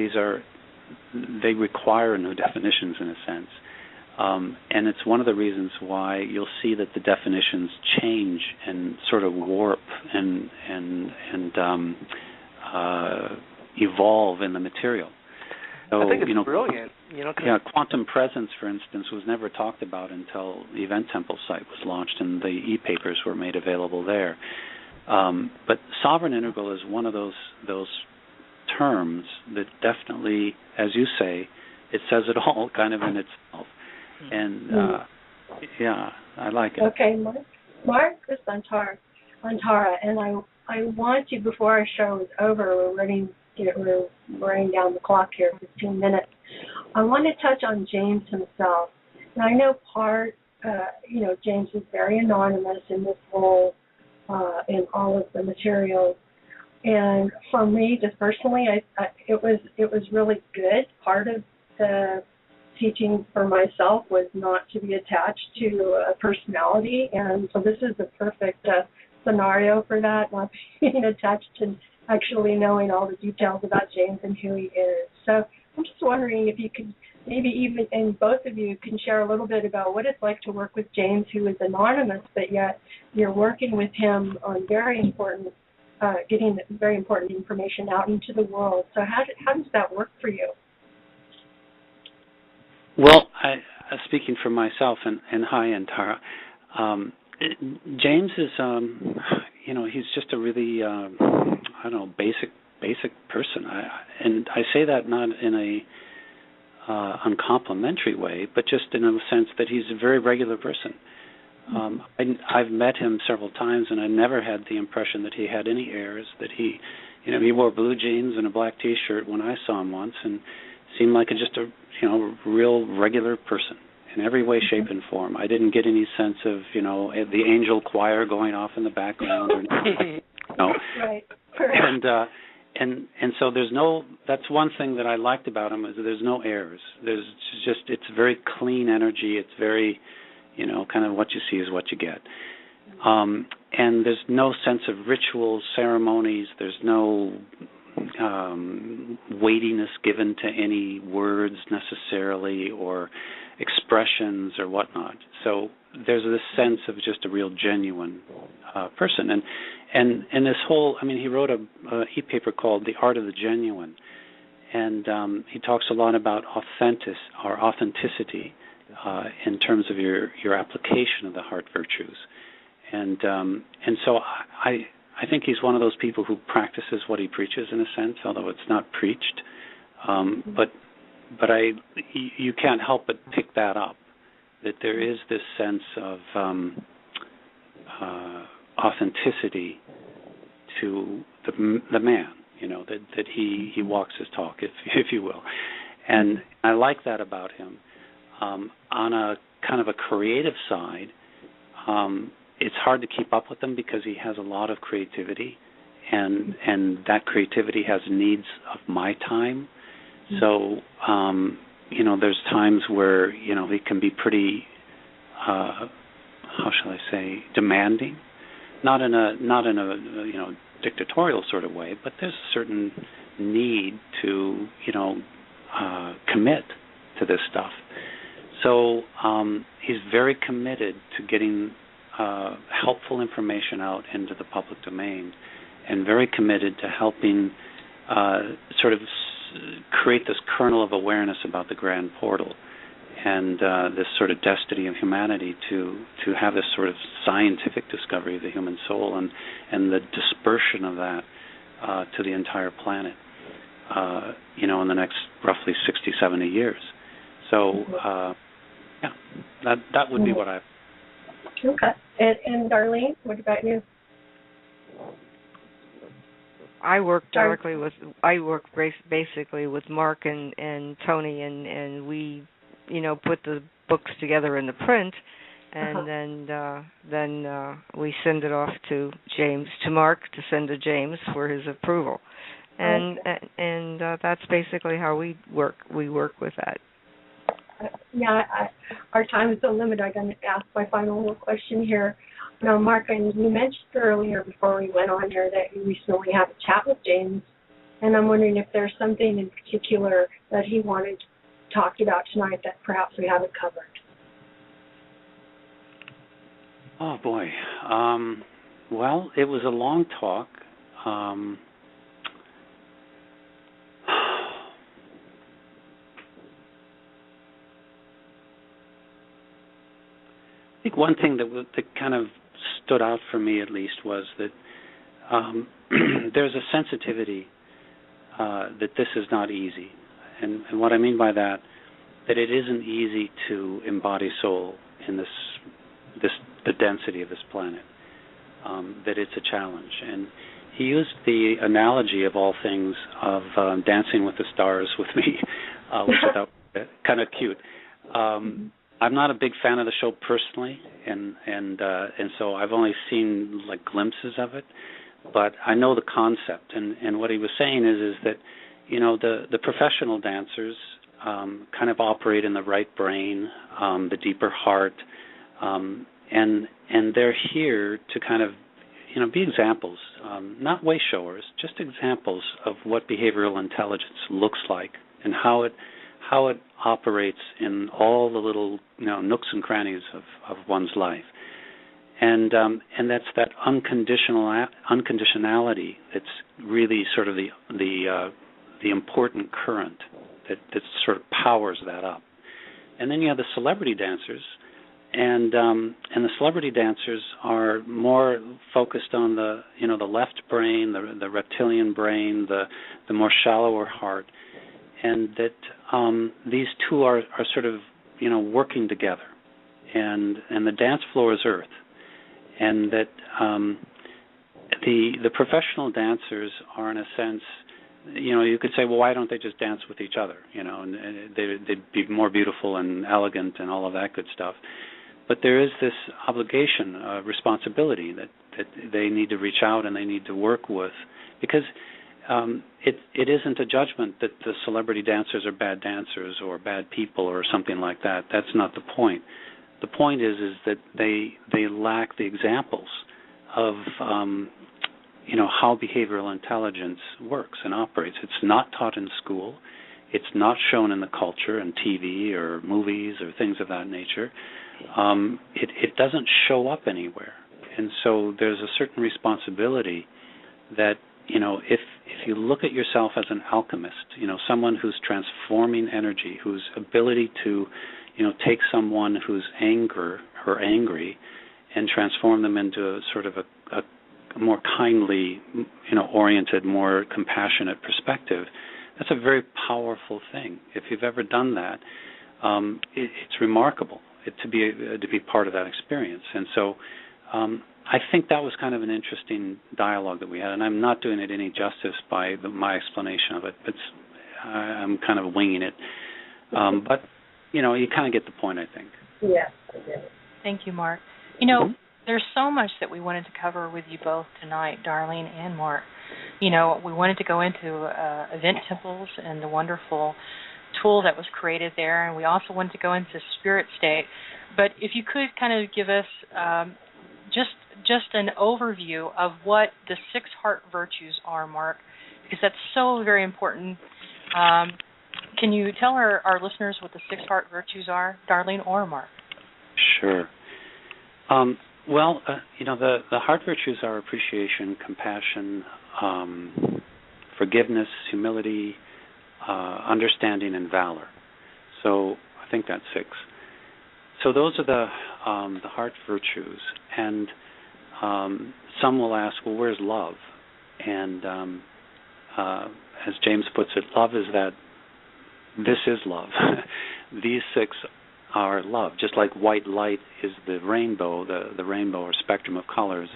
they require new definitions in a sense. And it's one of the reasons why you'll see that the definitions change and sort of warp and evolve in the material. So, I think it's brilliant. Quantum presence, for instance, was never talked about until the Event Temple site was launched and the e-papers were made available there. But sovereign integral is one of those terms that definitely, as you say, it says it all kind of in itself. And, I like it. Okay, Mark is Antara, and I want to, before our show is over, we're running down the clock here, 15 minutes. I want to touch on James himself. And I know James is very anonymous in this role, in all of the materials. And for me, just personally, it was really good. Part of the teaching for myself was not to be attached to a personality, and so this is the perfect scenario for that, not being attached to actually knowing all the details about James and who he is. So I'm just wondering if you could maybe even, and both of you can share a little bit about what it's like to work with James, who is anonymous, but yet you're working with him on very important, getting very important information out into the world. So how does that work for you? Well, speaking for myself, and hi, Antara, James is, he's just a really, basic person. And I say that not in a uncomplimentary way, but just in a sense that he's a very regular person. I've met him several times, and I never had the impression that he had any airs, that he wore blue jeans and a black T-shirt when I saw him once, and seemed like just a real regular person in every way, shape, and form. I didn't get any sense of, the angel choir going off in the background or anything. Right. And so that's one thing that I liked about him, is that there's no airs. It's very clean energy. It's very, kind of what you see is what you get. And there's no sense of rituals, ceremonies. There's no weightiness given to any words necessarily, or expressions or whatnot. So there's this sense of just a real genuine person. And this whole, he wrote a e-paper called The Art of the Genuine, and he talks a lot about authenticity in terms of your application of the heart virtues. And so I think he's one of those people who practices what he preaches, in a sense, although it's not preached. But you can't help but pick that up, that there is this sense of authenticity to the man, that he walks his talk, if you will. And I like that about him. On a kind of a creative side, it's hard to keep up with him because he has a lot of creativity, and that creativity has needs of my time. So, there's times where, he can be pretty, how shall I say, demanding, not in a dictatorial sort of way, but there's a certain need to, commit to this stuff. So, he's very committed to getting helpful information out into the public domain, and very committed to helping sort of create this kernel of awareness about the grand portal, and this sort of destiny of humanity to have this sort of scientific discovery of the human soul, and the dispersion of that to the entire planet, in the next roughly 60, 70 years. So, that would be what I... Okay. And Darlene, what about you? I work basically with Mark and Tony, and we put the books together in the print, and then we send it off to Mark to send to James for his approval, and that's basically how we work. We work with that. Our time is so limited. I'm going to ask my final little question here. Now, Mark, and you mentioned earlier before we went on here that you recently had a chat with James, and I'm wondering if there's something in particular that he wanted to talk about tonight that perhaps we haven't covered. Oh, boy. Well, it was a long talk. I think one thing that kind of stood out for me, at least, was that there's a sensitivity that this is not easy. And what I mean by that it isn't easy to embody soul in the density of this planet, that it's a challenge. And he used the analogy of all things of Dancing with the Stars with me, which I thought was kind of cute. I'm not a big fan of the show personally, and so I've only seen like glimpses of it, but I know the concept. And what he was saying is that the professional dancers kind of operate in the right brain, the deeper heart, and they're here to kind of be examples, not way showers, just examples of what behavioral intelligence looks like and how it operates in all the little nooks and crannies of one's life, and that's that unconditionality that's really sort of the important current that sort of powers that up. And then you have the celebrity dancers, and the celebrity dancers are more focused on the the left brain, the reptilian brain, the more shallower heart. And that these two are sort of working together, and the dance floor is Earth, and that the professional dancers are in a sense, you could say, well, why don't they just dance with each other, and they'd be more beautiful and elegant and all of that good stuff. But there is this obligation, responsibility that they need to reach out and they need to work with, because it isn't a judgment that the celebrity dancers are bad dancers or bad people or something like that. That's not the point. The point is that they lack the examples of how behavioral intelligence works and operates. It's not taught in school. It's not shown in the culture and TV or movies or things of that nature. It doesn't show up anywhere, and so there's a certain responsibility that if you look at yourself as an alchemist, someone who's transforming energy, whose ability to, take someone who's angry and transform them into sort of a more kindly, oriented, more compassionate perspective, that's a very powerful thing. If you've ever done that, it's remarkable to be part of that experience. And so I think that was kind of an interesting dialogue that we had, and I'm not doing it any justice by my explanation of it. I'm kind of winging it. But, you kind of get the point, I think. Yes, I did. Thank you, Mark. There's so much that we wanted to cover with you both tonight, Darlene and Mark. We wanted to go into event temples and the wonderful tool that was created there, and we also wanted to go into spirit state. But if you could kind of give us just an overview of what the 6 heart virtues are, Mark, because that's so very important. Can you tell our listeners what the 6 heart virtues are, Darlene or Mark? Sure. Well, the heart virtues are appreciation, compassion, forgiveness, humility, understanding, and valor. So I think that's 6. So those are the heart virtues, and some will ask, well, where's love? And as James puts it, love is that this is love. These 6 are love. Just like white light is the rainbow, the rainbow or spectrum of colors,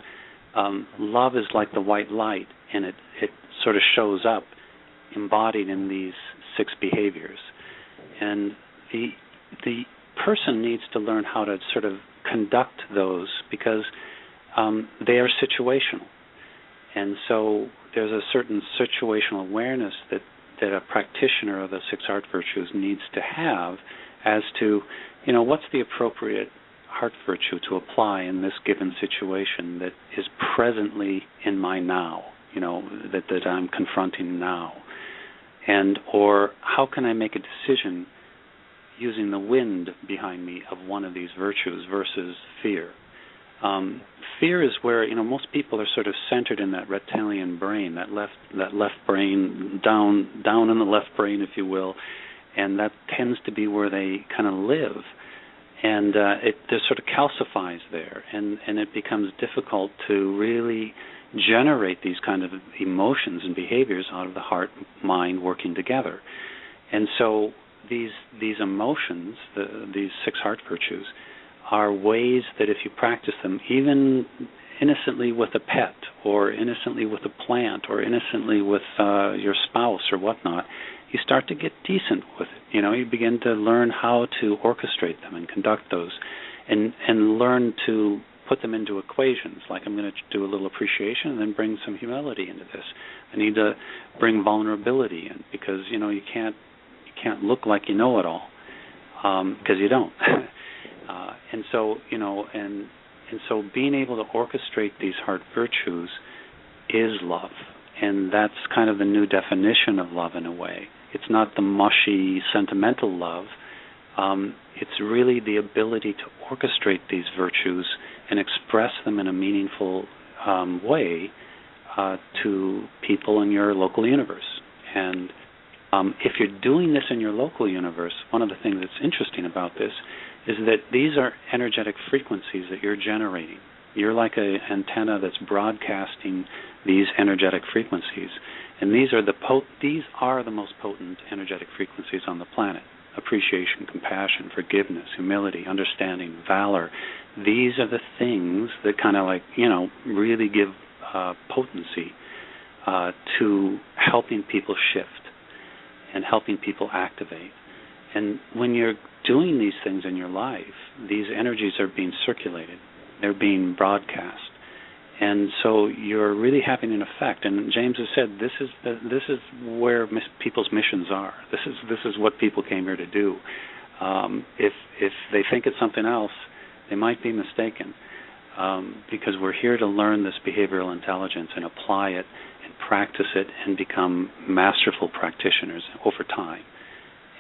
love is like the white light, and it sort of shows up embodied in these 6 behaviors. And the person needs to learn how to sort of conduct those because they are situational. And so there's a certain situational awareness that a practitioner of the 6 heart virtues needs to have as to, what's the appropriate heart virtue to apply in this given situation that is presently in my now, that I'm confronting now. Or how can I make a decision using the wind behind me of one of these virtues versus fear? Fear is where most people are sort of centered in that reptilian brain, that left brain, down in the left brain, if you will, and that tends to be where they kind of live, and it just sort of calcifies there, and it becomes difficult to really generate these kind of emotions and behaviors out of the heart mind working together. And so these emotions, these 6 heart virtues, are ways that if you practice them, even innocently with a pet or innocently with a plant or innocently with your spouse or whatnot, you start to get decent with it. You begin to learn how to orchestrate them and conduct those and learn to put them into equations. Like I'm going to do a little appreciation and then bring some humility into this. I need to bring vulnerability in because, you can't look like you know it all because you don't. And so, and so being able to orchestrate these heart virtues is love. And that's kind of the new definition of love in a way. It's not the mushy, sentimental love. It's really the ability to orchestrate these virtues and express them in a meaningful way to people in your local universe. And if you're doing this in your local universe, one of the things that's interesting about this is that these are energetic frequencies that you're generating. You're like an antenna that's broadcasting these energetic frequencies, and these are the most potent energetic frequencies on the planet. Appreciation, compassion, forgiveness, humility, understanding, valor. These are the things that kind of really give potency to helping people shift and helping people activate. And when you're doing these things in your life, these energies are being circulated. They're being broadcast. And so you're really having an effect. And James has said this is where people's missions are. This is what people came here to do. If they think it's something else, they might be mistaken, because we're here to learn this behavioral intelligence and apply it and practice it and become masterful practitioners over time.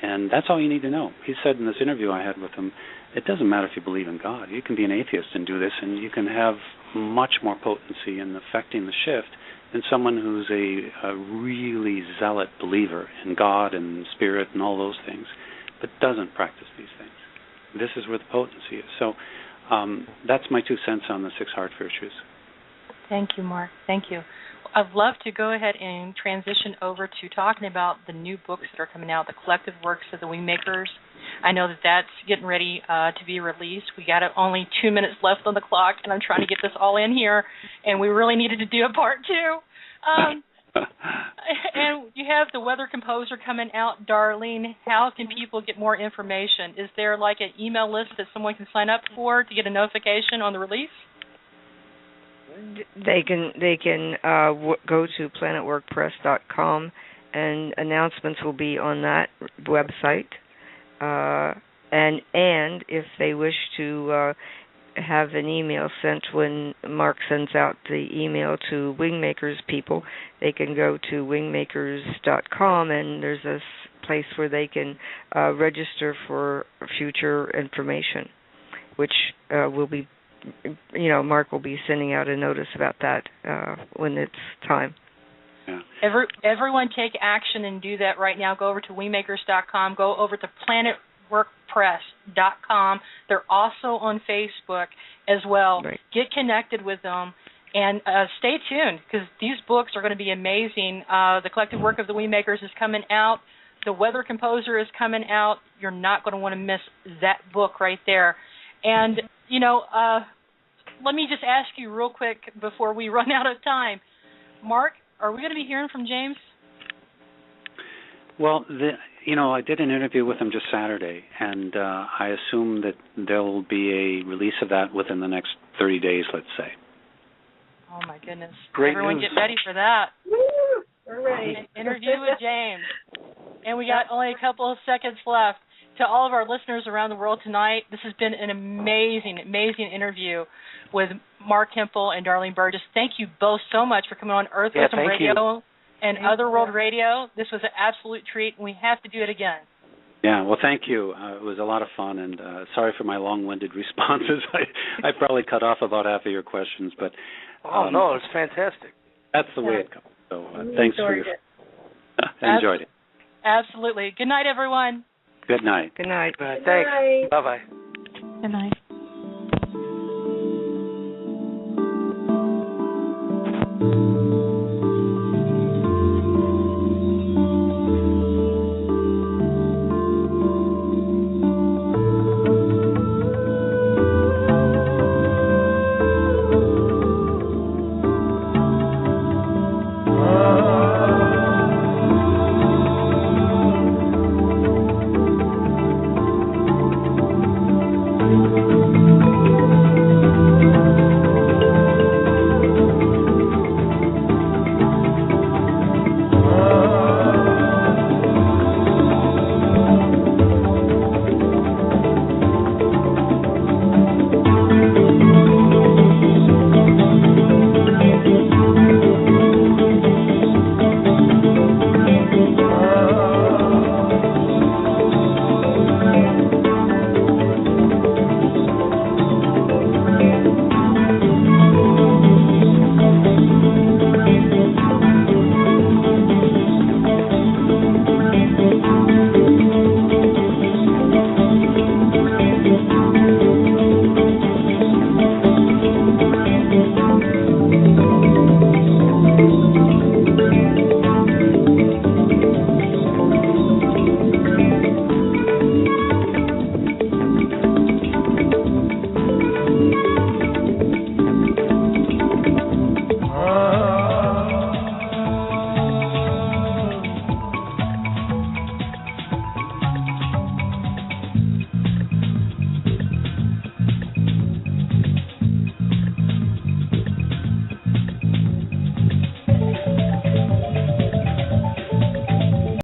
And that's all you need to know. He said in this interview I had with him, it doesn't matter if you believe in God. You can be an atheist and do this, and you can have much more potency in affecting the shift than someone who's a really zealot believer in God and spirit and all those things, but doesn't practice these things. This is where the potency is. So that's my 2 cents on the 6 heart virtues. Thank you, Mark. Thank you. I'd love to go ahead and transition over to talking about the new books that are coming out, the collective works of the Wingmakers. I know that that's getting ready to be released. We got only 2 minutes left on the clock, and I'm trying to get this all in here, and we really needed to do a part 2. And you have the Weather Composer coming out, Darlene. How can people get more information? Is there like an email list that someone can sign up for to get a notification on the release? They can go to planetworkpress.com, and announcements will be on that website. And if they wish to have an email sent when Mark sends out the email to Wingmakers people, they can go to wingmakers.com, and there's a place where they can register for future information, which will be, Mark will be sending out a notice about that when it's time. Yeah. Everyone take action and do that right now. Go over to wingmakers.com. Go over to planetworkpress.com. They're also on Facebook as well. Right. Get connected with them. And stay tuned, because these books are going to be amazing. The collective work of the Wingmakers is coming out. The Weather Composer is coming out. You're not going to want to miss that book right there. And, let me just ask you real quick before we run out of time. Mark, are we going to be hearing from James? Well, I did an interview with him just Saturday, and I assume that there will be a release of that within the next 30 days, let's say. Oh, my goodness. Great Everyone news. get ready for that. Woo! We're ready. An interview with James. And we got only a couple of seconds left. To all of our listeners around the world tonight, this has been an amazing, amazing interview with Mark Hempel and Darlene Berges. Thank you both so much for coming on Earth Wisdom Radio and Otherworld Radio. This was an absolute treat, and we have to do it again. Yeah, well, thank you. It was a lot of fun, and sorry for my long-winded responses. I probably cut off about half of your questions, but no, it's fantastic. That's the way it goes. So thanks for your enjoyed it. Absolutely. Good night, everyone. Good night. Good night. Thanks. Bye-bye. Good night.